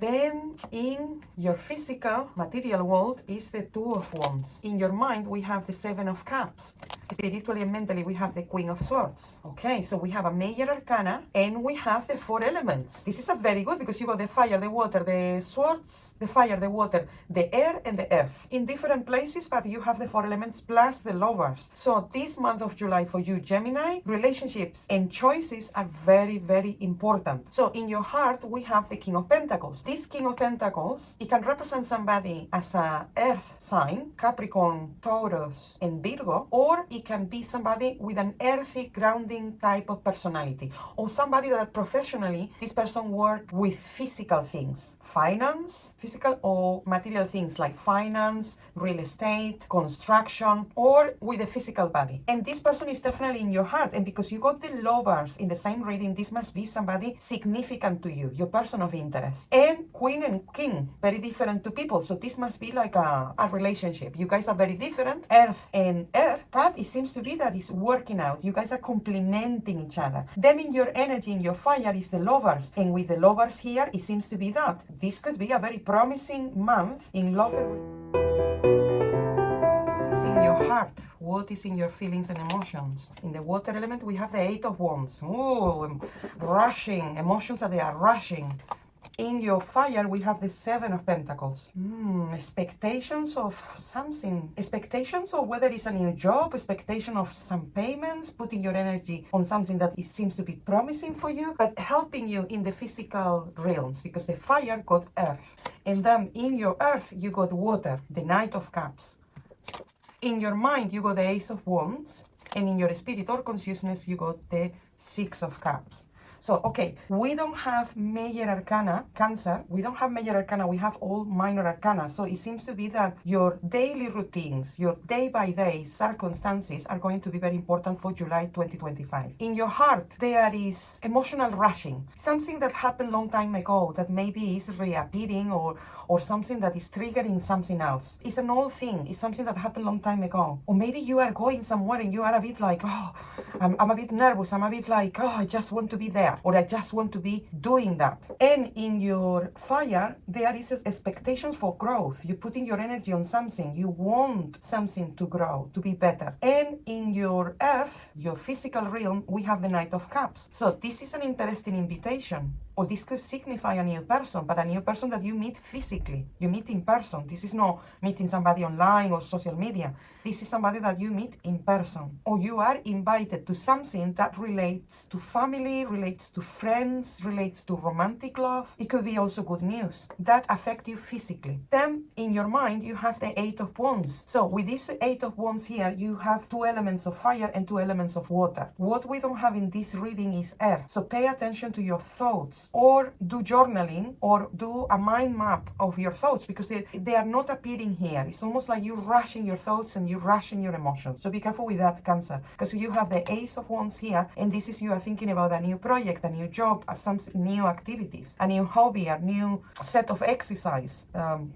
Then in your physical, material world is the 2 of Wands. In your mind, we have the 7 of Cups. Spiritually and mentally, we have the Queen of Swords. Okay, so we have a major arcana, and we have the 4 elements. This is a very good, because you got the fire, the water, the swords, the fire, the water, the air, and the earth. In different places, but you have the 4 elements plus the Lovers. So this month of July for you, Gemini, relationships and choices are very, very important. So in your heart, we have the King of Pentacles. This King of Pentacles, it can represent somebody as a earth sign, Capricorn, Taurus, and Virgo, or it can be somebody with an earthy, grounding type of personality, or somebody that professionally, this person work with physical things, finance, physical or material things like finance, real estate, construction, or with a physical body. And this person is definitely in your heart. And because you got the Lovers in the same reading, this must be somebody significant to you, your person of interest. And Queen and King, very different to people. So this must be like a relationship. You guys are very different, earth and air, but it seems to be that it's working out. You guys are complementing each other. Then in your energy, in your fire, is the Lovers. And with the Lovers here, it seems to be that this could be a very promising month in love and in your heart. What is in your feelings and emotions? In the water element, we have the 8 of Wands. Ooh, rushing, emotions that they are rushing. In your fire, we have the 7 of Pentacles. Expectations of something. Expectations of whether it's a new job, expectation of some payments, putting your energy on something that it seems to be promising for you, but helping you in the physical realms, because the fire got earth. And then in your earth, you got water, the Knight of Cups. In your mind, you got the Ace of Wands. And in your spirit or consciousness, you got the 6 of Cups. So, okay, we don't have major arcana, Cancer. We don't have major arcana. We have all minor arcana. So it seems to be that your daily routines, your day-by-day circumstances are going to be very important for July 2025. In your heart, there is emotional rushing. Something that happened long time ago that maybe is reappearing, or something that is triggering something else. It's an old thing. It's something that happened long time ago. Or maybe you are going somewhere and you are a bit like, oh, I'm a bit nervous. I'm a bit like, oh, I just want to be there. Or I just want to be doing that. And in your fire, there is expectations for growth. You're putting your energy on something. You want something to grow, to be better. And in your earth, your physical realm, we have the Knight of Cups. So this is an interesting invitation. Or this could signify a new person, but a new person that you meet physically. You meet in person. This is not meeting somebody online or social media. This is somebody that you meet in person. Or you are invited to something that relates to family, relates to friends, relates to romantic love. It could be also good news that affect you physically. Then in your mind, you have the 8 of Wands. So with this 8 of Wands here, you have 2 elements of fire and 2 elements of water. What we don't have in this reading is air. So pay attention to your thoughts. thoughts, or do journaling, or do a mind map of your thoughts, because they are not appearing here. It's almost like you're rushing your thoughts and you're rushing your emotions. So be careful with that, Cancer, because you have the Ace of Wands here, and this is you are thinking about a new project, a new job, some new activities, a new hobby, a new set of exercise.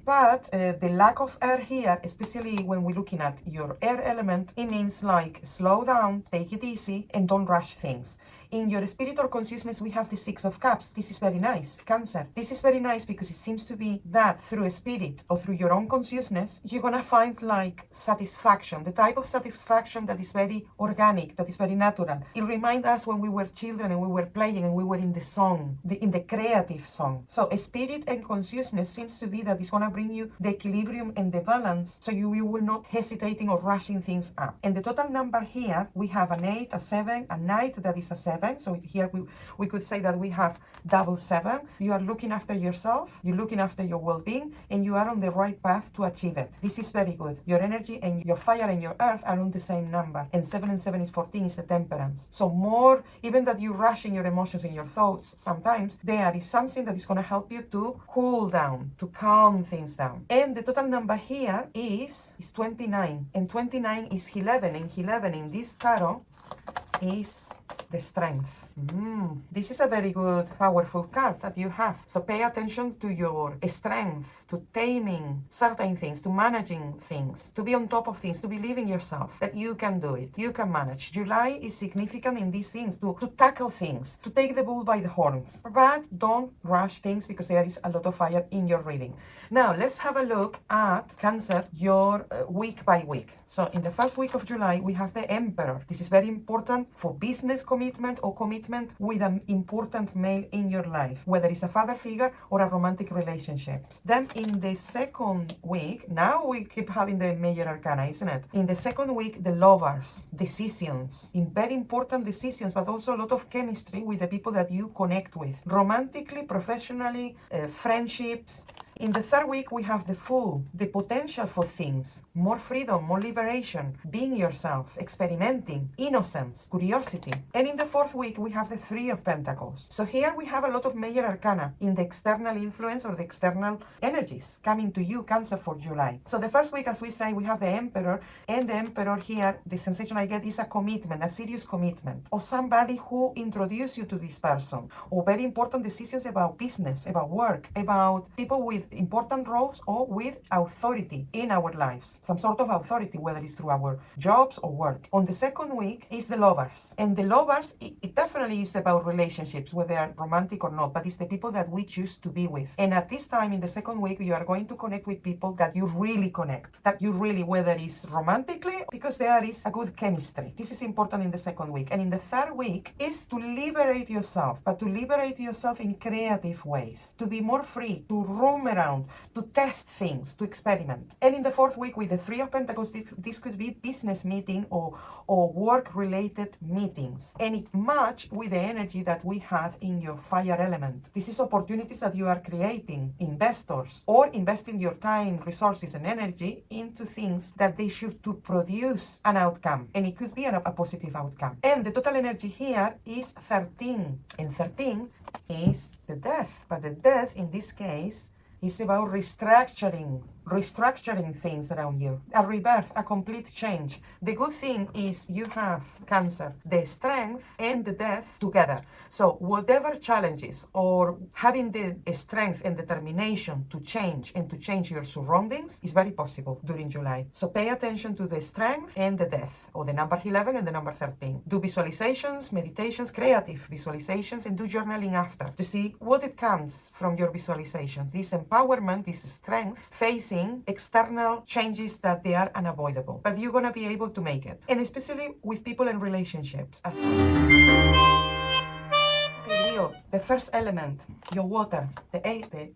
But the lack of air here, especially when we're looking at your air element, it means like slow down, take it easy, and don't rush things. In your spirit or consciousness, we have the Six of Cups. This is very nice, Cancer. This is very nice because it seems to be that through a spirit or through your own consciousness, you're gonna find like satisfaction, the type of satisfaction that is very organic, that is very natural. It reminds us when we were children and we were playing and we were in the song, in the creative song. So spirit and consciousness seems to be that it's gonna bring you the equilibrium and the balance, so you will not hesitating or rushing things up. And the total number here, we have an 8, a 7, a Knight, that is a 7. So here we could say that we have double 7. You are looking after yourself, you're looking after your well-being, and you are on the right path to achieve it. This is very good. Your energy and your fire and your earth are on the same number, and 7 and 7 is 14, is the Temperance. So more, even that you rush in your emotions and your thoughts, sometimes there is something that is going to help you to cool down, to calm things down. And the total number here is 29, and 29 is 11, and 11 in this tarot is the Strength. This is a very good, powerful card that you have. So pay attention to your strength, to taming certain things, to managing things, to be on top of things, to believe in yourself, that you can do it, you can manage. July is significant in these things, to tackle things, to take the bull by the horns. But don't rush things, because there is a lot of fire in your reading. Now, let's have a look at, Cancer, your week by week. So in the first week of July, we have the Emperor. This is very important for business commitment or commitment with an important male in your life, whether it's a father figure or a romantic relationship. Then in the second week, now we keep having the major arcana, isn't it? In the second week, the Lovers, decisions, in very important decisions, but also a lot of chemistry with the people that you connect with, romantically, professionally, friendships. In the third week, we have the Fool, the potential for things, more freedom, more liberation, being yourself, experimenting, innocence, curiosity. And in the fourth week, we have the Three of Pentacles. So here we have a lot of major arcana in the external influence or the external energies coming to you, Cancer, for July. So the first week, as we say, we have the Emperor, and the Emperor here, the sensation I get is a commitment, a serious commitment, or somebody who introduced you to this person, or very important decisions about business, about work, about people with important roles or with authority in our lives, some sort of authority, whether it's through our jobs or work. On the second week is the Lovers, and the Lovers, it definitely is about relationships, whether they are romantic or not, but it's the people that we choose to be with. And at this time in the second week, you are going to connect with people that you really connect, that you really, whether it's romantically, because there is a good chemistry. This is important in the second week. And in the third week is to liberate yourself, but to liberate yourself in creative ways, to be more free, to roam around, to test things, to experiment. And in the fourth week with the Three of Pentacles, this could be business meeting or work-related meetings. And it match with the energy that we have in your fire element. This is opportunities that you are creating, investors, or investing your time, resources, and energy into things that they should to produce an outcome. And it could be a positive outcome. And the total energy here is 13. And 13 is the Death. But the Death, in this case, is about restructuring things around you, a rebirth, a complete change. The good thing is you have, Cancer, the Strength and the Death together. So whatever challenges, or having the strength and determination to change and to change your surroundings, is very possible during July. So pay attention to the Strength and the Death, or the number 11 and the number 13. Do visualizations, meditations, creative visualizations, and do journaling after to see what it comes from your visualizations. This empowerment, this strength, facing external changes that they are unavoidable, but you're gonna be able to make it, and especially with people and relationships as well. Okay, Leo, the first element, your water, the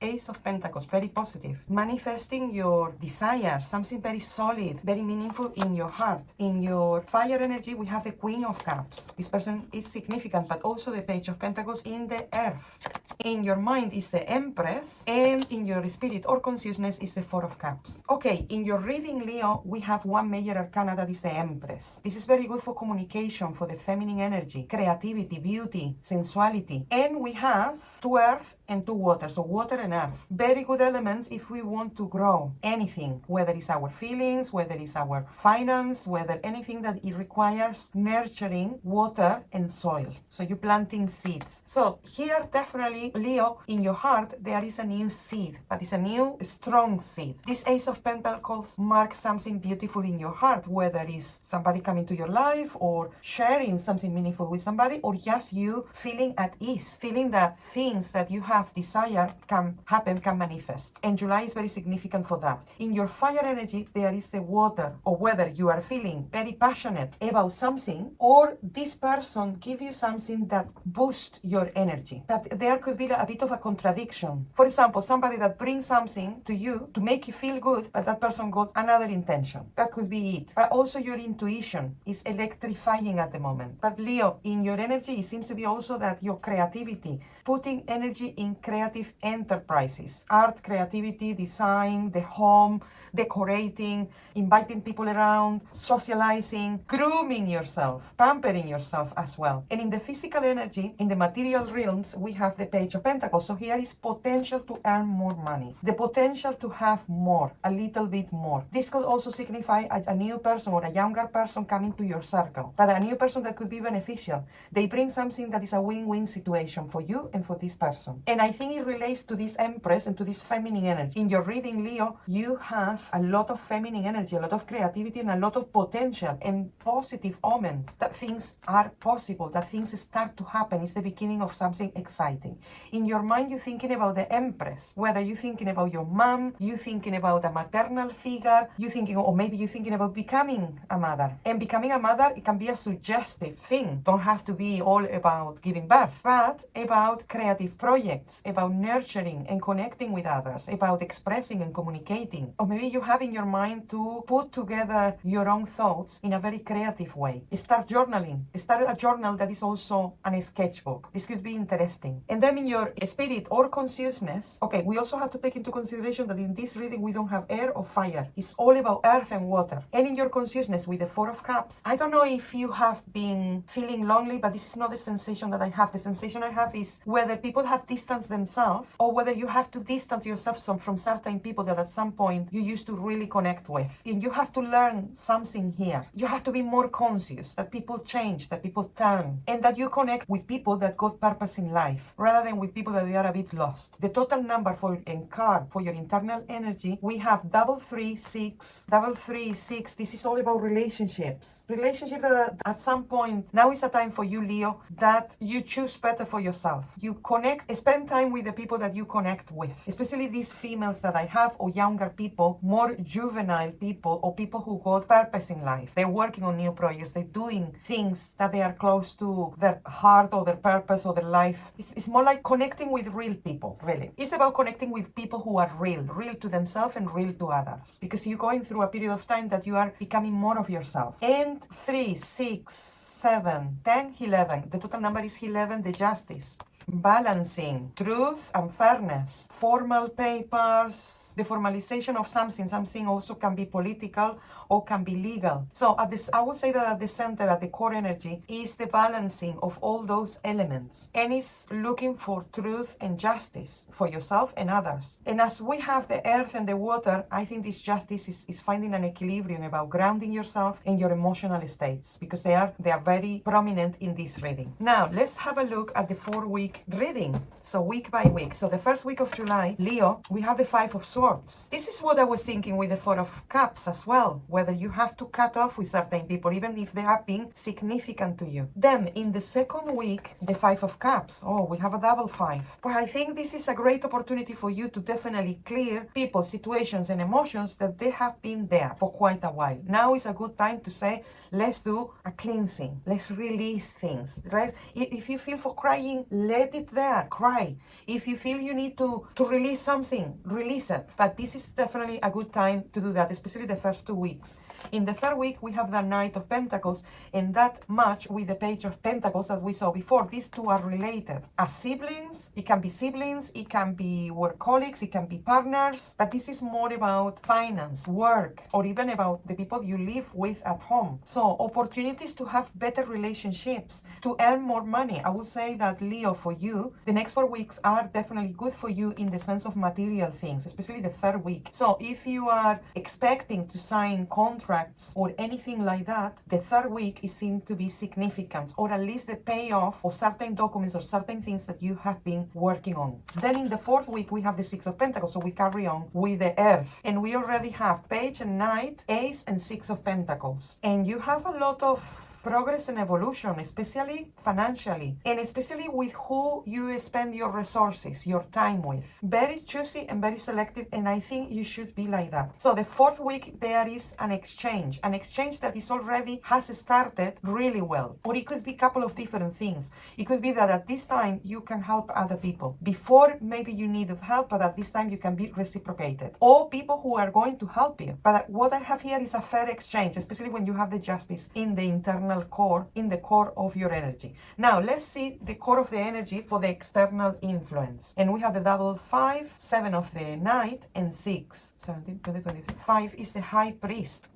Ace of Pentacles, very positive. Manifesting your desires, something very solid, very meaningful in your heart. In your fire energy, we have the Queen of Cups. This person is significant, but also the Page of Pentacles in the earth. In your mind is the Empress, and in your spirit or consciousness is the Four of Cups. Okay, in your reading, Leo, we have one major arcana that is the Empress. This is very good for communication, for the feminine energy, creativity, beauty, sensuality, And we have 2 earth and 2 water, so water and earth. Very good elements if we want to grow anything, whether it's our feelings, whether it's our finance, whether anything that it requires nurturing, water and soil. So you're planting seeds. So here definitely, Leo, in your heart, there is a new seed, but it's a new strong seed. This Ace of Pentacles marks something beautiful in your heart, whether it's somebody coming to your life or sharing something meaningful with somebody, or just you feeling at ease, feeling that things that you have desire can happen, can manifest. And July is very significant for that. In your fire energy, there is the water, or whether you are feeling very passionate about something, or this person give you something that boosts your energy. But there could be a bit of a contradiction. For example, somebody that brings something to you to make you feel good, but that person got another intention. That could be it. But also your intuition is electrifying at the moment. But Leo, in your energy, it seems to be also that your creativity, putting energy in creative enterprises, art, creativity, design, the home, decorating, inviting people around, socializing, grooming yourself, pampering yourself as well. And in the physical energy, in the material realms, we have the Page of Pentacles. So here is potential to earn more money, the potential to have more, a little bit more. This could also signify a new person or a younger person coming to your circle, but a new person that could be beneficial. They bring something that is a win-win situation for you and for this person. And I think it relates to this Empress and to this feminine energy. In your reading, Leo, you have a lot of feminine energy, a lot of creativity, and a lot of potential and positive omens that things are possible, that things start to happen. It's the beginning of something exciting. In your mind, you're thinking about the Empress, whether you're thinking about your mom, you're thinking about a maternal figure, you're thinking, or maybe you're thinking about becoming a mother. And becoming a mother, it can be a suggestive thing. Don't have to be all about giving birth, but about creative projects, about nurturing and connecting with others, about expressing and communicating. Or maybe you have in your mind to put together your own thoughts in a very creative way. Start journaling. Start a journal that is also a sketchbook. This could be interesting. And then in your spirit or consciousness, okay, we also have to take into consideration that in this reading we don't have air or fire. It's all about earth and water. And in your consciousness with the Four of Cups, I don't know if you have been feeling lonely, but this is not the sensation that I have. The sensation I have is whether people have distanced themselves or whether you have to distance yourself from certain people that at some point you used to really connect with. And you have to learn something here. You have to be more conscious that people change, that people turn, and that you connect with people that got purpose in life rather than with people that they are a bit lost. The total number for and card for your internal energy, we have 336. 336. This is all about relationships. Relationships that at some point, now is a time for you, Leo, that you choose better for yourself. You connect, spend time with the people that you connect with, especially these females that I have, or younger people, more juvenile people, or people who got purpose in life. They're working on new projects. They're doing things that they are close to their heart or their purpose or their life. It's more like connecting with real people, really. It's about connecting with people who are real to themselves and real to others. Because you're going through a period of time that you are becoming more of yourself. And 3, 6, 7, 10, 11. The total number is 11, the Justice. Balancing truth and fairness, formal papers, the formalization of something. Something also can be political or can be legal. So at this, I would say that at the center, at the core energy, is the balancing of all those elements, and is looking for truth and justice for yourself and others. And as we have the earth and the water, I think this justice is finding an equilibrium about grounding yourself and your emotional states, because they are very prominent in this reading. Now let's have a look at the 4-week reading. So week by week. So the first week of July, Leo, we have the 5 of Swords. This is what I was thinking with the 4 of Cups as well, whether you have to cut off with certain people, even if they have been significant to you. Then in the second week, the 5 of Cups. Oh, we have a double 5. But I think this is a great opportunity for you to definitely clear people, situations, and emotions that they have been there for quite a while. Now is a good time to say, let's do a cleansing. Let's release things, right? If you feel for crying, let it there, cry. If you feel you need to release something, release it. But this is definitely a good time to do that, especially the first 2 weeks. In the third week, we have the Knight of Pentacles, and that match with the Page of Pentacles that we saw before. These two are related. As siblings, it can be work colleagues, it can be partners, but this is more about finance, work, or even about the people you live with at home. So opportunities to have better relationships, to earn more money. I would say that, Leo, for you, the next 4 weeks are definitely good for you in the sense of material things, especially the third week. So if you are expecting to sign contracts or anything like that, the third week is seen to be significant, or at least the payoff of certain documents or certain things that you have been working on. Then in the fourth week, we have the Six of Pentacles, so we carry on with the Earth, and we already have Page and Knight, Ace and Six of Pentacles, and you have a lot of progress and evolution, especially financially, and especially with who you spend your resources, your time with. Very choosy and very selective, and I think you should be like that. So the fourth week, there is an exchange that is already has started really well. Or it could be a couple of different things. It could be that at this time you can help other people. Before, maybe you needed help, but at this time you can be reciprocated. Or people who are going to help you. But what I have here is a fair exchange, especially when you have the Justice in the internal core, in the core of your energy. Now let's see the core of the energy for the external influence, and we have the double 5, 7 of the Knight, and 6, 17, 20, 23. 5 is the High Priest.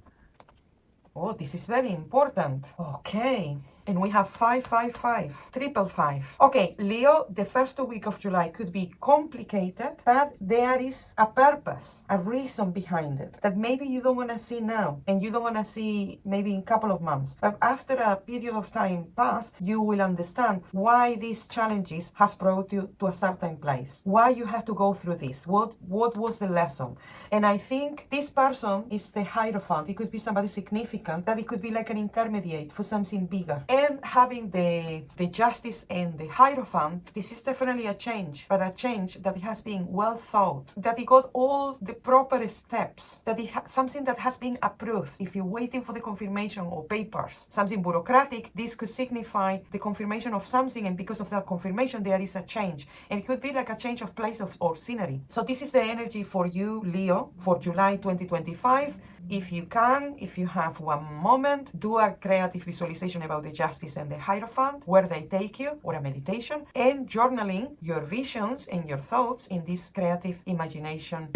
Oh, this is very important. Okay. And we have 5, 5, 5, triple 5. Okay, Leo, the first week of July could be complicated, but there is a purpose, a reason behind it that maybe you don't want to see now, and you don't want to see maybe in a couple of months. But after a period of time pass, you will understand why these challenges has brought you to a certain place, why you have to go through this, what was the lesson. And I think this person is the Hierophant. It could be somebody significant, that it could be like an intermediate for something bigger. And having the Justice and the Hierophant, this is definitely a change, but a change that it has been well thought, that it got all the proper steps, that it something that has been approved. If you're waiting for the confirmation or papers, something bureaucratic, this could signify the confirmation of something, and because of that confirmation, there is a change. And it could be like a change of place or scenery. So this is the energy for you, Leo, for July 2025. If you can, if you have one moment, do a creative visualization about the Justice and the Hierophant, where they take you, or a meditation, and journaling your visions and your thoughts in this creative imagination.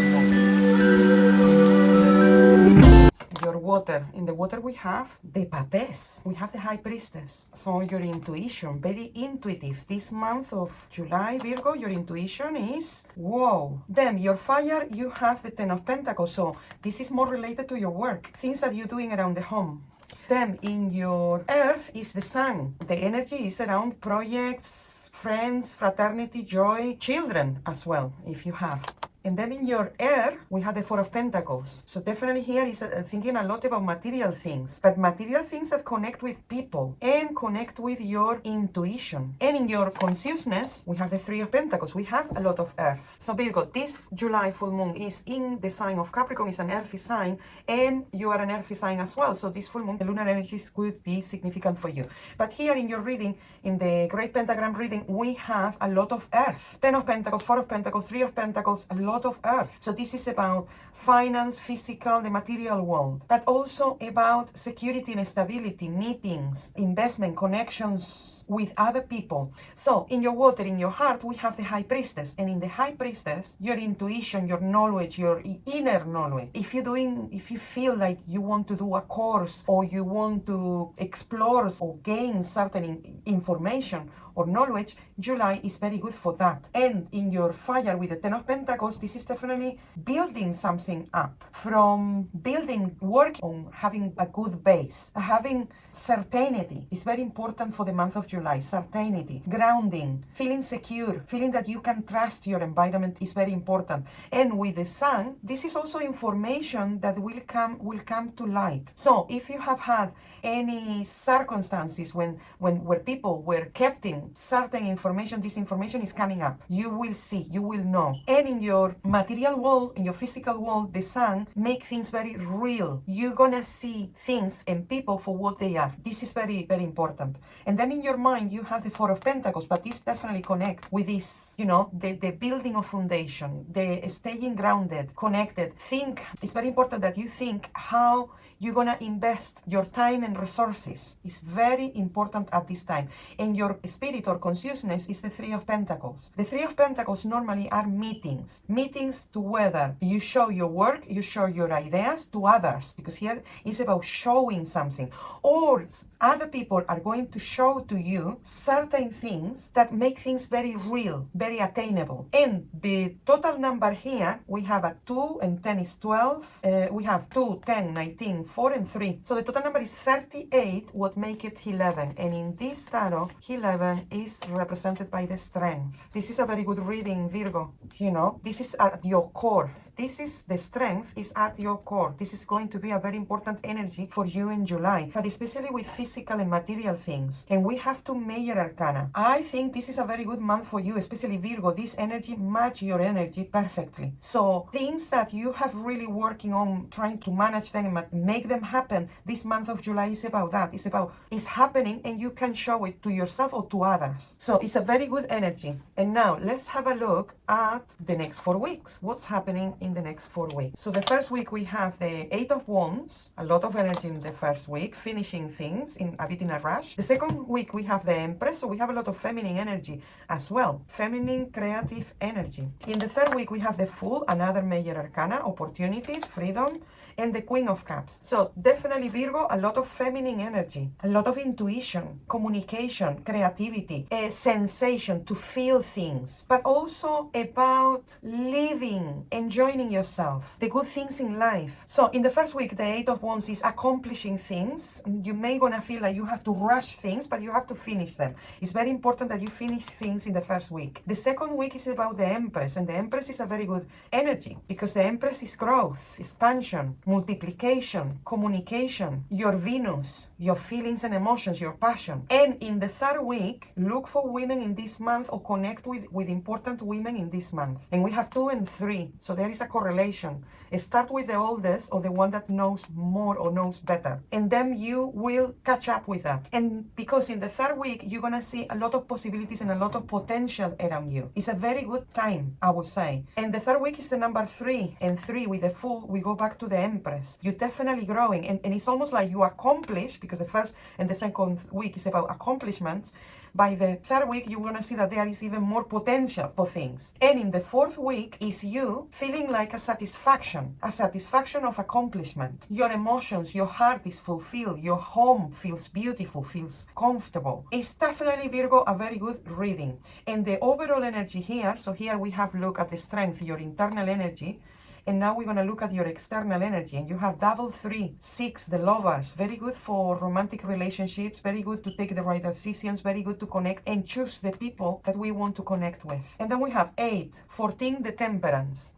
Your water. In the water we have the Papes. We have the High Priestess. So your intuition, very intuitive. This month of July, Virgo, your intuition is whoa. Then your fire, you have the Ten of Pentacles. So this is more related to your work, things that you're doing around the home. Then in your Earth is the Sun. The energy is around projects, friends, fraternity, joy, children as well, if you have. And then in your air, we have the Four of Pentacles. So definitely here is thinking a lot about material things, but material things that connect with people and connect with your intuition. And in your consciousness, we have the Three of Pentacles. We have a lot of earth. So Virgo, this July full moon is in the sign of Capricorn, is an earthy sign, and you are an earthy sign as well. So this full moon, the lunar energies could be significant for you. But here in your reading, in the Great Pentagram reading, we have a lot of earth. 10 of Pentacles, 4 of Pentacles, 3 of Pentacles, a lot of earth. So this is about finance, physical, the material world, but also about security and stability, meetings, investment, connections with other people. So in your water, in your heart, we have the High Priestess, and in the High Priestess, your intuition, your knowledge, your inner knowledge. If you feel like you want to do a course, or you want to explore or gain certain information or knowledge, July is very good for that. And in your fire with the Ten of Pentacles, this is definitely building something up. From building, work on having a good base, having certainty is very important for the month of July. Certainty, grounding, feeling secure, feeling that you can trust your environment is very important. And with the Sun, this is also information that will come to light. So if you have had any circumstances where people were kept in certain information, this information is coming up. You will see, you will know. And in your material world, in your physical world, the Sun make things very real. You're gonna see things and people for what they are. This is very, very important. And then in your mind, you have the Four of Pentacles, but this definitely connect with this, the building of foundation, the staying grounded, connected. It's very important that you think how you're gonna invest your time and resources. It's very important at this time. And your spirit or consciousness is the Three of Pentacles. The Three of Pentacles normally are meetings. Meetings to whether you show your work, you show your ideas to others, because here it's about showing something. Or other people are going to show to you certain things that make things very real, very attainable. And the total number here, we have a 2 and 10 is 12. We have 2, 10, 19, 4 and 3. So the total number is 38, what make it 11. And in this tarot, 11 is represented by the strength. This is a very good reading, Virgo. You know, this is at your core. This is the strength is at your core. This is going to be a very important energy for you in July, but especially with physical and material things. And we have two major arcana. I think this is a very good month for you, especially Virgo. This energy match your energy perfectly. So things that you have really working on trying to manage them and make them happen, this month of July is about that. It's happening and you can show it to yourself or to others. So it's a very good energy. And now let's have a look at the next 4 weeks. What's happening in the next 4 weeks? So the first week we have the 8 of Wands, a lot of energy in the first week, finishing things in a bit in a rush. The second week we have the Empress, so we have a lot of feminine energy as well, feminine creative energy. In the third week we have the Fool, another major arcana, opportunities, freedom, and the Queen of Cups. So definitely Virgo, a lot of feminine energy, a lot of intuition, communication, creativity, a sensation to feel things, but also about living, enjoying yourself, the good things in life. So in the first week, the 8 of Wands is accomplishing things. You may gonna feel like you have to rush things, but you have to finish them. It's very important that you finish things in the first week. The second week is about the Empress, and the Empress is a very good energy because the Empress is growth, expansion, multiplication, communication, your Venus, your feelings and emotions, your passion. And in the third week, look for women in this month or connect with important women in this month. And we have 2 and 3, so there is a correlation. Start with the oldest or the one that knows more or knows better, and then you will catch up with that. And because in the third week you're gonna see a lot of possibilities and a lot of potential around you. It's a very good time, I would say. And the third week is the number 3, and 3 with the Fool, we go back to the Empress. You're definitely growing, and it's almost like you accomplish, because the first and the second week is about accomplishments. By the third week, you're going to see that there is even more potential for things. And in the fourth week is you feeling like a satisfaction of accomplishment. Your emotions, your heart is fulfilled. Your home feels beautiful, feels comfortable. It's definitely, Virgo, a very good reading. And the overall energy here, so here we have look at the strength, your internal energy. And now we're going to look at your external energy. And you have double 3, 6, the Lovers. Very good for romantic relationships. Very good to take the right decisions. Very good to connect and choose the people that we want to connect with. And then we have 8, 14, the Temperance.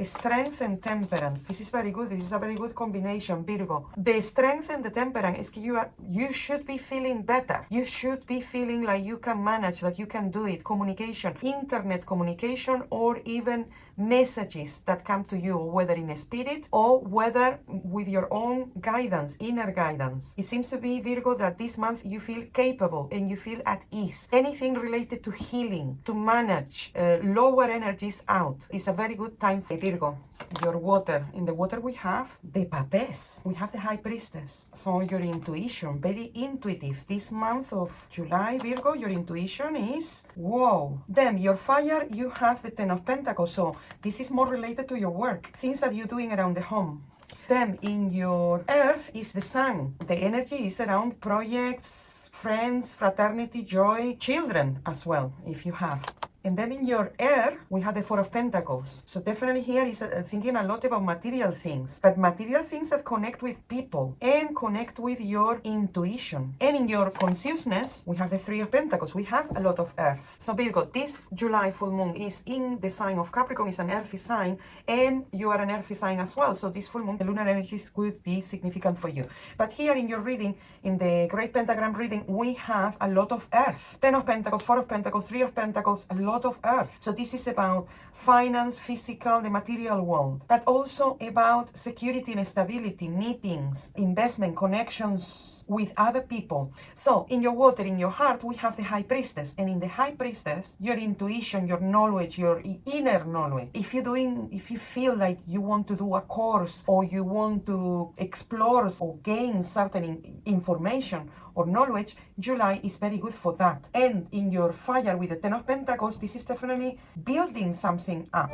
Strength and temperance. This is very good. This is a very good combination, Virgo. The strength and the temperance is you should be feeling better. You should be feeling like you can manage, that you can do it. Communication, internet communication, or even messages that come to you, whether in a spirit or whether with your own guidance, inner guidance. It seems to be, Virgo, that this month you feel capable and you feel at ease. Anything related to healing, to manage lower energies out, is a very good time for Virgo. Your water. In the water we have the Papess. We have the High Priestess. So your intuition, very intuitive. This month of July, Virgo, your intuition is whoa. Then your fire, you have the 10 of Pentacles. So this is more related to your work, things that you're doing around the home. Then in your earth is the Sun. The energy is around projects, friends, fraternity, joy, children as well, if you have. And then in your air, we have the 4 of Pentacles. So definitely here is thinking a lot about material things, but material things that connect with people and connect with your intuition. And in your consciousness, we have the 3 of Pentacles. We have a lot of earth. So Virgo, this July full moon is in the sign of Capricorn. It's an earthy sign, and you are an earthy sign as well. So this full moon, the lunar energies could be significant for you. But here in your reading, in the Great Pentagram reading, we have a lot of earth. 10 of Pentacles, 4 of Pentacles, 3 of Pentacles, a lot of earth. So this is about finance, physical, the material world, but also about security and stability, meetings, investment, connections, connections with other people. So in your water, in your heart, we have the High Priestess, and in the High Priestess, your intuition, your knowledge, your inner knowledge. If you feel like you want to do a course, or you want to explore or gain certain information or knowledge, July is very good for that. And in your fire with the Ten of Pentacles, this is definitely building something up.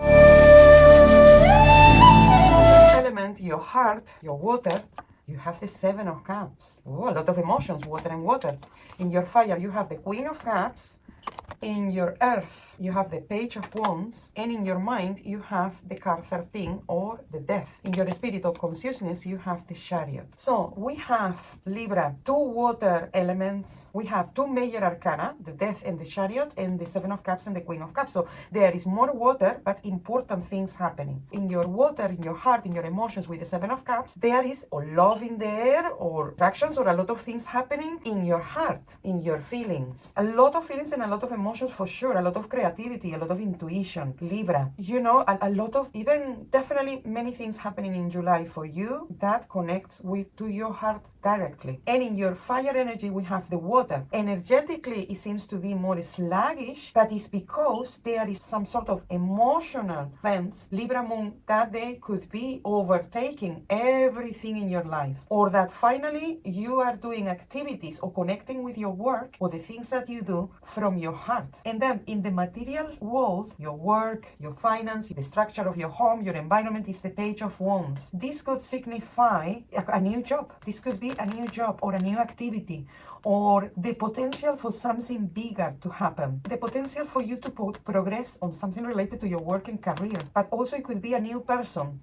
Element, your heart, your water, you have the Seven of Cups. Ooh, a lot of emotions, water and water. In your fire, you have the Queen of Cups. In your earth, you have the Page of Wands, and in your mind, you have the card 13, or the Death. In your spirit of consciousness, you have the Chariot. So we have, Libra, two water elements. We have two major arcana, the Death and the Chariot, and the Seven of Cups and the Queen of Cups. So there is more water, but important things happening. In your water, in your heart, in your emotions with the Seven of Cups, there is a love in the air, or attractions, or a lot of things happening in your heart, in your feelings. A lot of feelings and a lot of emotions for sure, a lot of creativity, a lot of intuition, Libra. You know, a lot of, even definitely many things happening in July for you that connects to your heart directly. And in your fire energy, we have the water. Energetically, it seems to be more sluggish, but it's because there is some sort of emotional events, Libra moon, that they could be overtaking everything in your life, or that finally you are doing activities or connecting with your work or the things that you do from your heart. And then in the material world, your work, your finance, the structure of your home, your environment is the Page of Wands. This could signify a new job. This could be a new job or a new activity, or the potential for something bigger to happen, the potential for you to progress on something related to your work and career. But also it could be a new person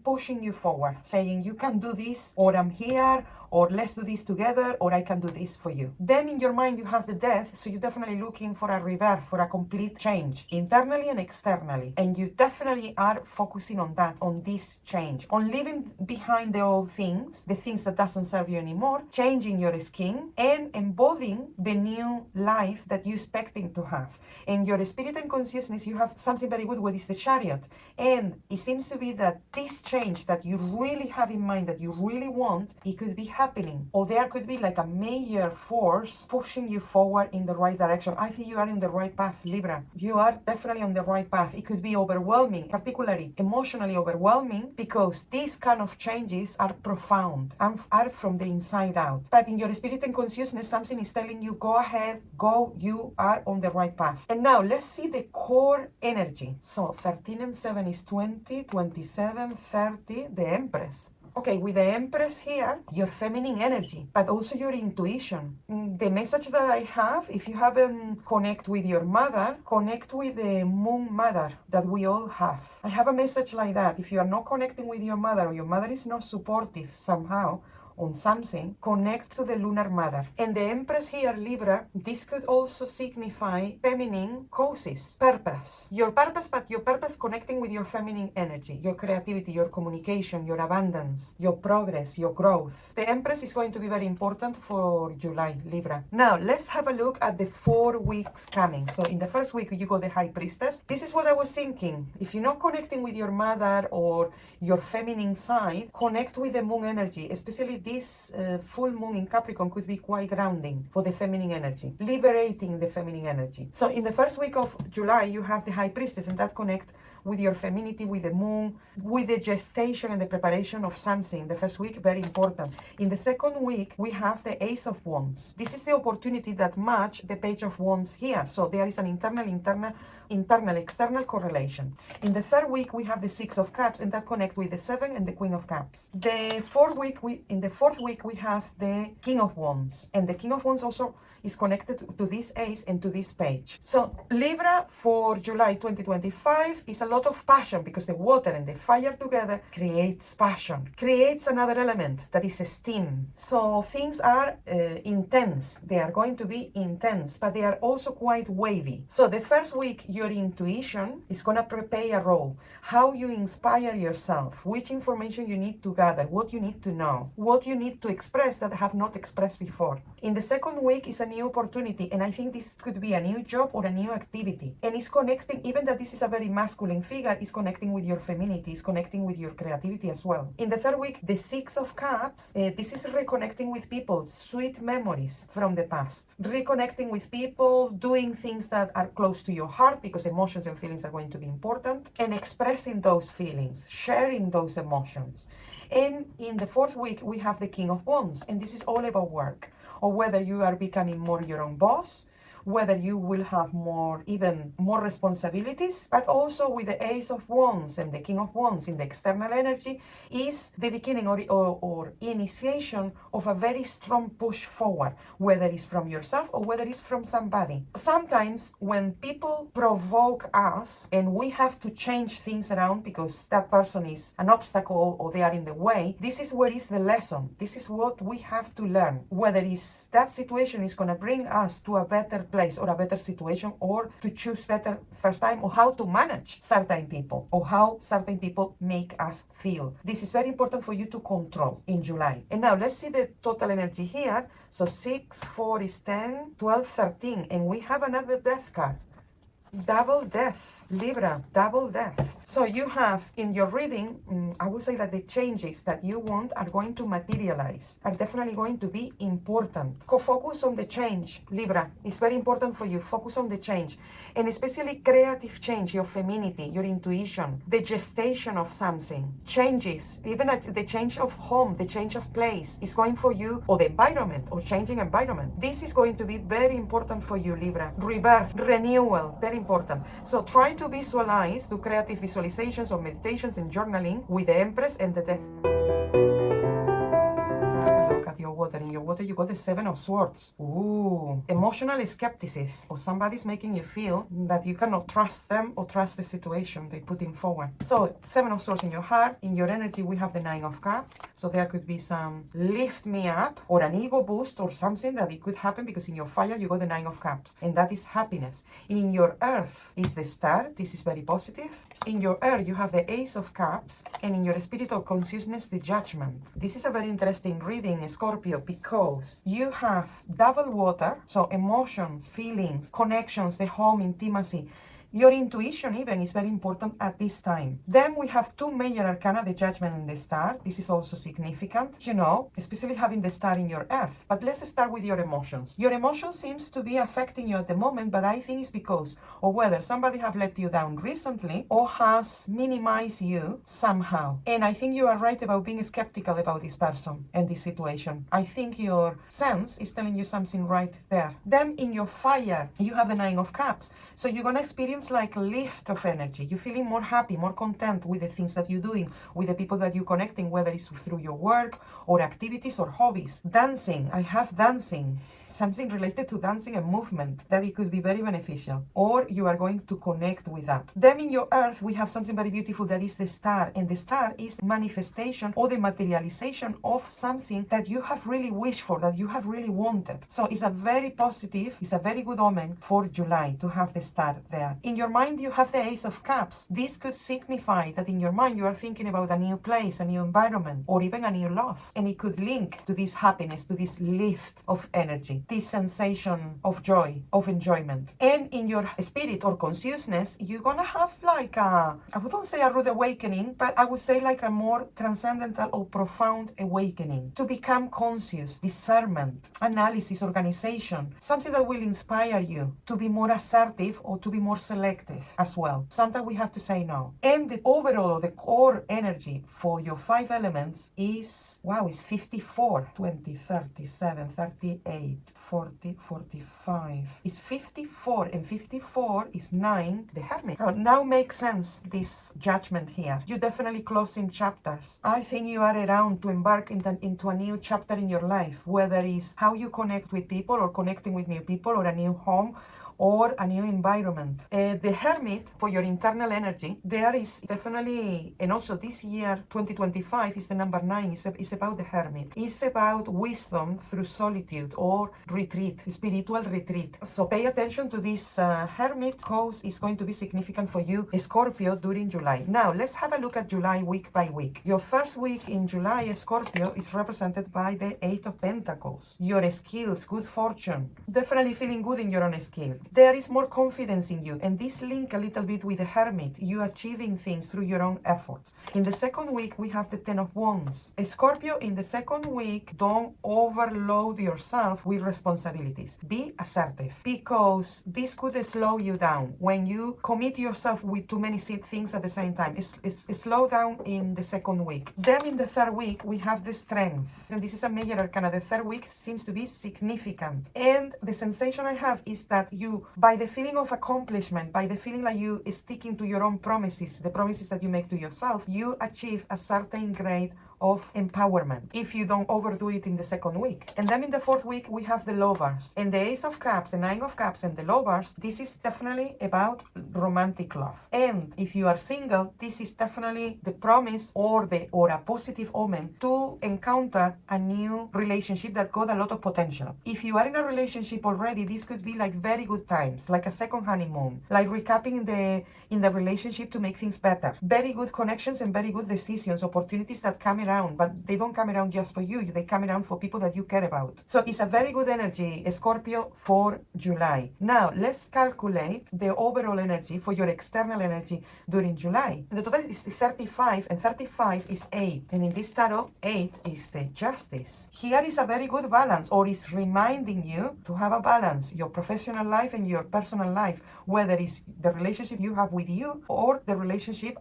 pushing you forward, saying you can do this, or I'm here, or let's do this together, or I can do this for you. Then in your mind you have the Death, so you're definitely looking for a rebirth, for a complete change, internally and externally. And you definitely are focusing on that, on this change, on leaving behind the old things, the things that doesn't serve you anymore, changing your skin, and embodying the new life that you're expecting to have. In your spirit and consciousness, you have something very good, what is the Chariot. And it seems to be that this change that you really have in mind, that you really want, it could be happening, or there could be like a major force pushing you forward in the right direction. I think you are in the right path, Libra. You are definitely on the right path. It could be overwhelming, particularly emotionally overwhelming, because these kind of changes are profound and are from the inside out. But in your spirit and consciousness, something is telling you, go ahead, go, you are on the right path. And now let's see the core energy. So 13 and 7 is 20, 27, 30, the Empress. Okay, with the Empress here, your feminine energy, but also your intuition. The message that I have, if you haven't connect with your mother, connect with the Moon Mother that we all have. I have a message like that. If you are not connecting with your mother, or your mother is not supportive somehow on something, connect to the Lunar Mother. And the Empress here, Libra, this could also signify feminine causes, purpose. Your purpose, but your purpose connecting with your feminine energy, your creativity, your communication, your abundance, your progress, your growth. The Empress is going to be very important for July, Libra. Now, let's have a look at the 4 weeks coming. So in the first week, you got the High Priestess. This is what I was thinking. If you're not connecting with your mother or your feminine side, connect with the Moon energy, especially this full moon in Capricorn could be quite grounding for the feminine energy, liberating the feminine energy. So in the first week of July, you have the High Priestess, and that connect with your femininity, with the moon, with the gestation and the preparation of something. The first week, very important. In the second week, we have the Ace of Wands. This is the opportunity that match the Page of Wands here. So there is an internal-external correlation. In the third week, we have the Six of Cups, and that connect with the 7 and the Queen of Cups. In the fourth week, we have the King of Wands, and the King of Wands also is connected to this Ace and to this Page. So Libra for July 2025 is a lot of passion, because the water and the fire together creates passion, creates another element that is steam. So things are intense. They are going to be intense, but they are also quite wavy. So the first week, your intuition is going to play a role. How you inspire yourself, which information you need to gather, what you need to know, what what you need to express that have not expressed before. In the second week is a new opportunity, and I think this could be a new job or a new activity. And it's connecting, even that this is a very masculine figure, is connecting with your femininity, is connecting with your creativity as well. In the third week, the Six of Cups, this is reconnecting with people, sweet memories from the past. Reconnecting with people, doing things that are close to your heart, because emotions and feelings are going to be important, and expressing those feelings, sharing those emotions. And in the fourth week, we have the King of Wands, and this is all about work, or whether you are becoming more your own boss, whether you will have even more responsibilities, but also with the Ace of Wands and the King of Wands in the external energy is the beginning or initiation of a very strong push forward, whether it's from yourself or whether it's from somebody. Sometimes when people provoke us and we have to change things around because that person is an obstacle or they are in the way, this is where is the lesson. This is what we have to learn, whether it's that situation is going to bring us to a better place or a better situation, or to choose better first time, or how to manage certain people, or how certain people make us feel. This is very important for you to control in July. And now let's see the total energy here. So 6, 4 is 10, 12, 13, and we have another death card. Double death, Libra, double death. So you have in your reading, I would say that the changes that you want are going to materialize, are definitely going to be important. Focus on the change, Libra. It's very important for you. Focus on the change, and especially creative change, your femininity, your intuition, the gestation of something, changes, even the change of home, the change of place is going for you, or the environment, or changing environment. This is going to be very important for you, Libra. Rebirth, renewal, very important. So try to visualize, do creative visualizations or meditations and journaling with the Empress and the Death. Look at your water. In your water, you got the Seven of Swords. Ooh, emotional skepticism, or somebody's making you feel that you cannot trust them or trust the situation they put in forward. So Seven of Swords in your heart. In your energy, we have the Nine of Cups. So there could be some lift me up or an ego boost or something that it could happen, because in your fire, you got the Nine of Cups, and that is happiness. In your earth is the Star. This is very positive. In your earth, you have the Ace of Cups, and in your spiritual consciousness, the Judgment. This is a very interesting reading, Scorpio, because you have double water, so emotions, feelings, connections, the home, intimacy. Your intuition even is very important at this time. Then we have two major arcana, the Judgment and the Star. This is also significant, you know, especially having the Star in your earth. But let's start with your emotions. Your emotion seems to be affecting you at the moment, but I think it's because of whether somebody have let you down recently or has minimized you somehow. And I think you are right about being skeptical about this person and this situation. I think your sense is telling you something right there. Then in your fire, you have the Nine of Cups. So you're going to experience like a lift of energy. You're feeling more happy, more content with the things that you're doing, with the people that you're connecting, whether it's through your work or activities or hobbies. Dancing, I have dancing, something related to dancing and movement, that it could be very beneficial, or you are going to connect with that. Then in your earth, we have something very beautiful, that is the Star, and the Star is manifestation or the materialization of something that you have really wished for, that you have really wanted. So it's a very positive, it's a very good omen for July to have the Star there. In your mind, you have the Ace of Cups. This could signify that in your mind, you are thinking about a new place, a new environment, or even a new love. And it could link to this happiness, to this lift of energy, this sensation of joy, of enjoyment. And in your spirit or consciousness, you're gonna have like I wouldn't say a rude awakening, but I would say like a more transcendental or profound awakening, to become conscious, discernment, analysis, organization, something that will inspire you to be more assertive or to be more selective as well. Sometimes we have to say no. And the overall, or the core energy for your 5 elements is, wow, it's 54, 20, 37, 38, 40, 45. It's 54, and 54 is 9, the Hermit. Now makes sense, this Judgment here. You definitely closing chapters. I think you are around to embark into a new chapter in your life, whether it's how you connect with people, or connecting with new people, or a new home, or a new environment. The Hermit, for your internal energy, there is definitely, and also this year, 2025, is the number 9, is about the Hermit. It's about wisdom through solitude or retreat, spiritual retreat. So pay attention to this Hermit cause is going to be significant for you, Scorpio, during July. Now, let's have a look at July week by week. Your first week in July, Scorpio, is represented by the 8 of Pentacles. Your skills, good fortune, definitely feeling good in your own skill. There is more confidence in you, and this link a little bit with the Hermit, you achieving things through your own efforts. In the second week, we have the 10 of Wands. Scorpio, in the second week, don't overload yourself with responsibilities. Be assertive, because this could slow you down when you commit yourself with too many things at the same time. Slow down in the second week. Then in the third week, we have the Strength, and this is a major arcana. The third week seems to be significant, and the sensation I have is that you, by the feeling of accomplishment, by the feeling like you sticking to your own promises, the promises that you make to yourself, you achieve a certain grade of empowerment if you don't overdo it in the second week. And then in the fourth week, we have the Lovers. And the Ace of Cups, the 9 of Cups, and the Lovers, this is definitely about romantic love. And if you are single, this is definitely the promise or a positive omen to encounter a new relationship that got a lot of potential. If you are in a relationship already, this could be like very good times, like a second honeymoon, like recapping in the relationship to make things better. Very good connections and very good decisions, opportunities that come around, but they don't come around just for you. They come around for people that you care about. So it's a very good energy, Scorpio, for July. Now, let's calculate the overall energy for your external energy during July. The total is 35, and 35 is 8. And in this tarot, 8 is the Justice. Here is a very good balance, or is reminding you to have a balance, your professional life and your personal life, whether it's the relationship you have with you or the relationship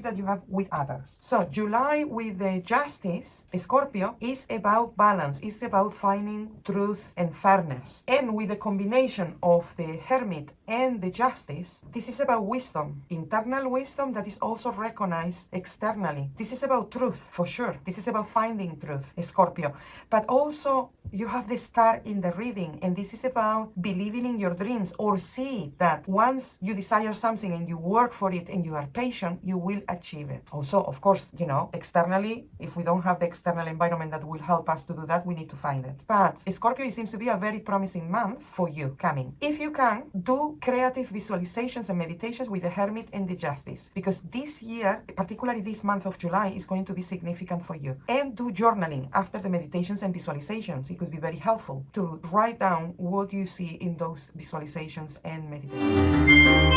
that you have with others. So July with the Justice, Scorpio, is about balance. It's about finding truth and fairness. And with the combination of the Hermit and the Justice, this is about wisdom, internal wisdom that is also recognized externally. This is about truth, for sure. This is about finding truth, Scorpio. But also, you have the Star in the reading, and this is about believing in your dreams, or see that once you desire something and you work for it and you are patient, you will achieve it. Also, of course, externally, if we don't have the external environment that will help us to do that, we need to find it. But Scorpio, it seems to be a very promising month for you coming. If you can, do creative visualizations and meditations with the Hermit and the Justice, because this year, particularly this month of July, is going to be significant for you. And do journaling after the meditations and visualizations. It could be very helpful to write down what you see in those visualizations and meditations.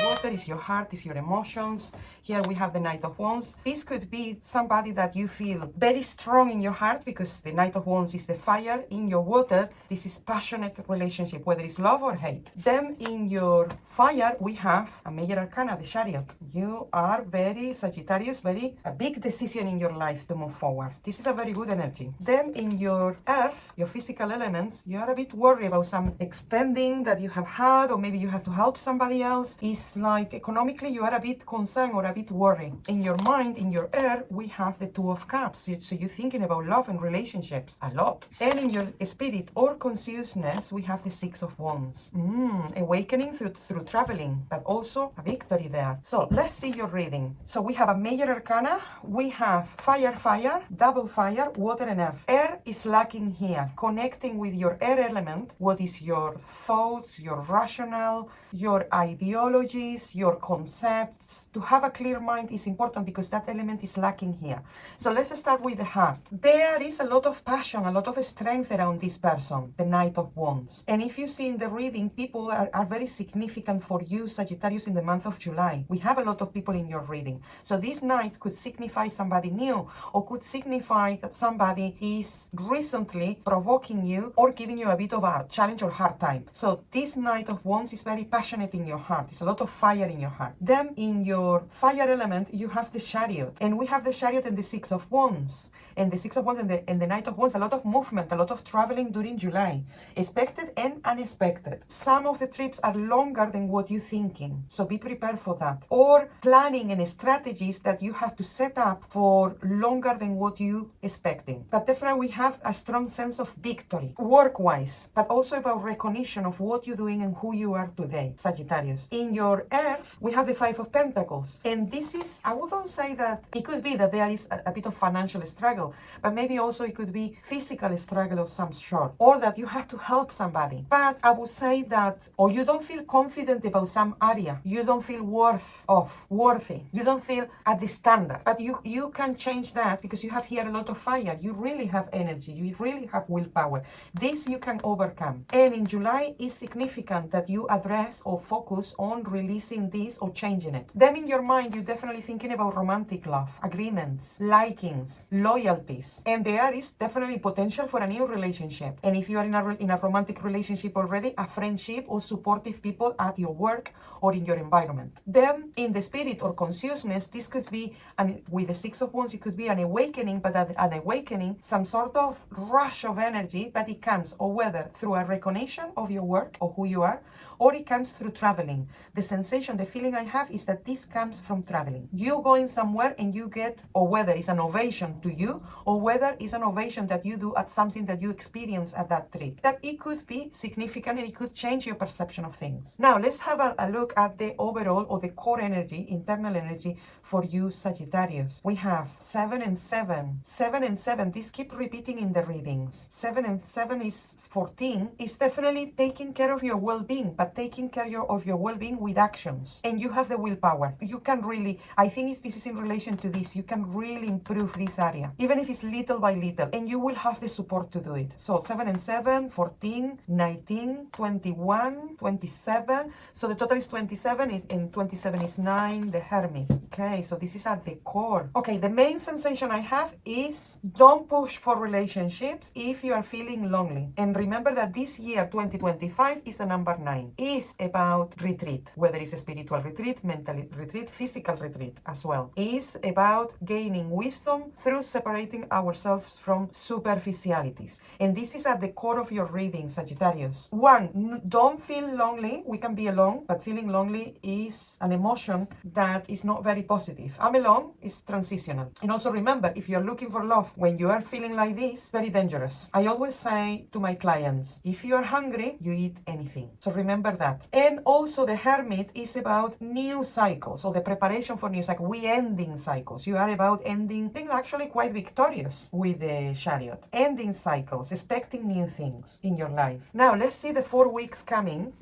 Water is your heart, is your emotions. Here we have the Knight of Wands. This could be somebody that you feel very strong in your heart, because the Knight of Wands is the fire. In your water, this is passionate relationship, whether it's love or hate. Then in your fire, we have a major arcana, the Chariot. You are very Sagittarius, a big decision in your life to move forward. This is a very good energy. Then in your earth, your physical elements, you are a bit worried about some expending that you have had, or maybe you have to help somebody else. It's like economically you are a bit concerned or a bit worried. In your mind, in your air, we have the Two of Cups. So you're thinking about love and relationships a lot. And in your spirit or consciousness, we have the Six of Wands. Awakening through traveling, but also a victory there. So let's see your reading. So we have a major arcana. We have fire, double fire, water and earth. Air is lacking here. Connecting with your air element, what is your thoughts, your rational, your ideologies, your concepts. To have a clear mind is important because that element is lacking here. So let's start with the heart. There is a lot of passion, a lot of strength around this person, the Knight of Wands. And if you see in the reading, people are very significant for you, Sagittarius, in the month of July. We have a lot of people in your reading. So this Knight could signify somebody new, or could signify that somebody is recently provoking you or giving you a bit of a challenge or hard time. So this Knight of Wands is very passionate in your heart. It's a lot of fire in your heart. Then in your fire element, you have the Chariot. And we have the Chariot and the Six of Wands. And the Six of Wands and the Knight of Wands, a lot of movement, a lot of traveling during July. Expected and unexpected. Some of the trips are longer than what you're thinking. So be prepared for that. Or planning and strategies that you have to set up for longer than what you expecting. But definitely we have a strong sense of victory, work-wise, but also about recognition of what you're doing and who you are today, Sagittarius. In your Earth, we have the Five of Pentacles. And this is, I wouldn't say that, it could be that there is a bit of financial struggle, but maybe also it could be physical struggle of some sort, or that you have to help somebody. But I would say that, or you don't feel confident about some area, you don't feel worthy, you don't feel at the standard, but you can change that because you have here a lot of fire. You really have energy, you really have willpower. This you can overcome. And in July is significant that you address or focus on releasing this or changing it. Then in your mind, you're definitely thinking about romantic love, agreements, likings, loyalties, and there is definitely potential for a new relationship. And if you are in a romantic relationship already, a friendship or supportive people at your work or in your environment. Then in the spirit or consciousness, this could be, and with the Six of Wands, it could be an awakening, but an awakening, some sort of rush of energy, but it comes or whether through a recognition of your work or who you are, or it comes through traveling. The sensation, the feeling I have is that this comes from traveling. You going somewhere and you get, or whether it's an ovation to you, or whether it's an ovation that you do at something that you experience at that trip. That it could be significant and it could change your perception of things. Now, let's have a look at the overall or the core energy, internal energy for you, Sagittarius. We have 7 and 7. 7 and 7, this keep repeating in the readings. 7 and 7 is 14. It's definitely taking care of your well-being, but taking care of your well-being with actions. And you have the willpower. You can really, I think this is in relation to this, you can really improve this area, even if it's little by little, and you will have the support to do it. So 7 and 7, 14, 19, 21, 27. So the total is 27, and 27 is 9, the Hermit. Okay, so this is at the core. Okay, the main sensation I have is don't push for relationships if you are feeling lonely. And remember that this year, 2025, is the number 9. Is about retreat, whether it's a spiritual retreat, mental retreat, physical retreat as well. Is about gaining wisdom through separating ourselves from superficialities. And this is at the core of your reading, Sagittarius. 1, don't feel lonely. We can be alone, but feeling lonely is an emotion that is not very positive. I'm alone is transitional. And also remember, if you're looking for love, when you are feeling like this, very dangerous. I always say to my clients, if you are hungry, you eat anything. So remember that. And also the Hermit is about new cycles, or the preparation for new cycles. We ending cycles. You are about ending, being actually quite victorious with the Chariot. Ending cycles, expecting new things in your life. Now let's see the 4 weeks coming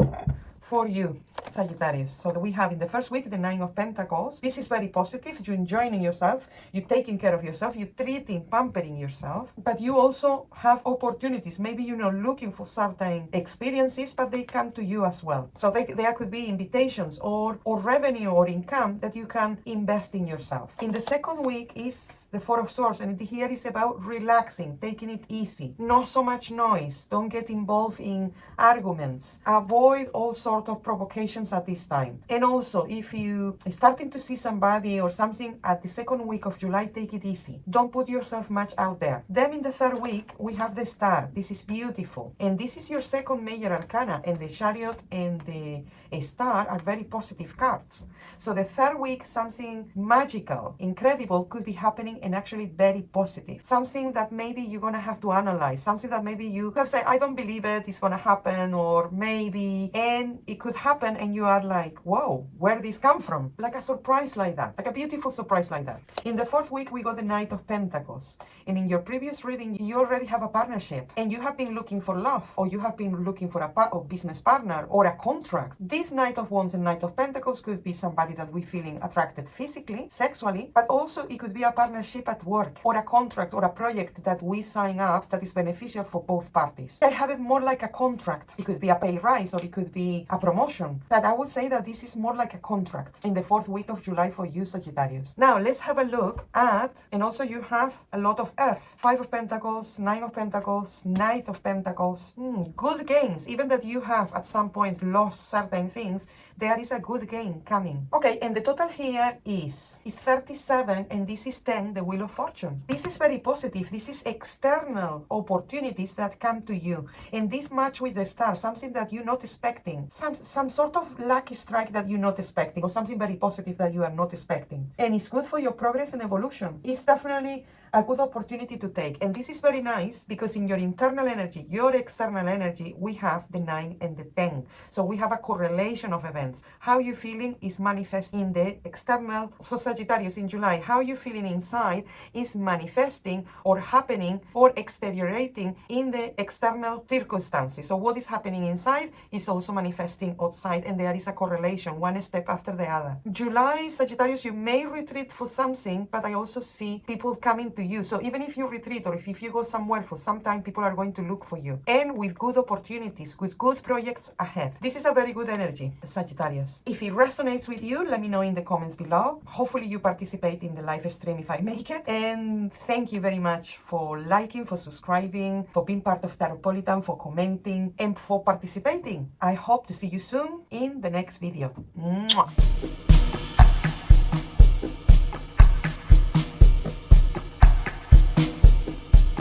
for you, Sagittarius. So that we have in the first week the 9 of Pentacles. This is very positive. You're enjoying yourself. You're taking care of yourself. You're treating, pampering yourself. But you also have opportunities. Maybe you're not looking for certain experiences, but they come to you as well. So there could be invitations or revenue or income that you can invest in yourself. In the second week is the 4 of Swords, and here is about relaxing, taking it easy. Not so much noise. Don't get involved in arguments. Avoid all sorts of provocations at this time. And also, if you are starting to see somebody or something at the second week of July, take it easy. Don't put yourself much out there. Then in the third week, we have the Star. This is beautiful. And this is your second major arcana, and the Chariot and the Star are very positive cards. So the third week, something magical, incredible could be happening, and actually very positive. Something that maybe you're going to have to analyze. Something that maybe you have said, I don't believe it's going to happen, or maybe, and it could happen, and you are like, whoa, where did this come from? Like a surprise like that, like a beautiful surprise like that. In the fourth week, we got the Knight of Pentacles. And in your previous reading, you already have a partnership, and you have been looking for love, or you have been looking for a business partner or a contract. This Knight of Wands and Knight of Pentacles could be somebody that we're feeling attracted physically, sexually, but also it could be a partnership at work, or a contract or a project that we sign up that is beneficial for both parties. I have it more like a contract. It could be a pay rise, or it could be a promotion. That I would say that this is more like a contract in the 4th week of July for you, Sagittarius. Now, let's have a look at, and also you have a lot of Earth. 5 of Pentacles, 9 of Pentacles, Knight of Pentacles. Good gains. Even that you have at some point lost certain things, there is a good gain coming. Okay, and the total here is 37, and this is 10, the Wheel of Fortune. This is very positive. This is external opportunities that come to you. And this match with the star, something that you're not expecting. Some sort of lucky strike that you're not expecting, or something very positive that you are not expecting. And it's good for your progress and evolution. It's definitely a good opportunity to take. And this is very nice because in your internal energy, your external energy, we have the 9 and the 10. So we have a correlation of events. How you feeling is manifest in the external. So Sagittarius, in July, how you feeling inside is manifesting or happening or exteriorating in the external circumstances. So what is happening inside is also manifesting outside, and there is a correlation, one step after the other. July, Sagittarius, you may retreat for something, but I also see people coming to you. So even if you retreat or if you go somewhere for some time, people are going to look for you, and with good opportunities, with good projects ahead. This is a very good energy, Sagittarius. If it resonates with you, let me know in the comments below. Hopefully you participate in the live stream if I make it. And thank you very much for liking, for subscribing, for being part of Tarotpolitan, for commenting, and for participating. I hope to see you soon in the next video. Mwah.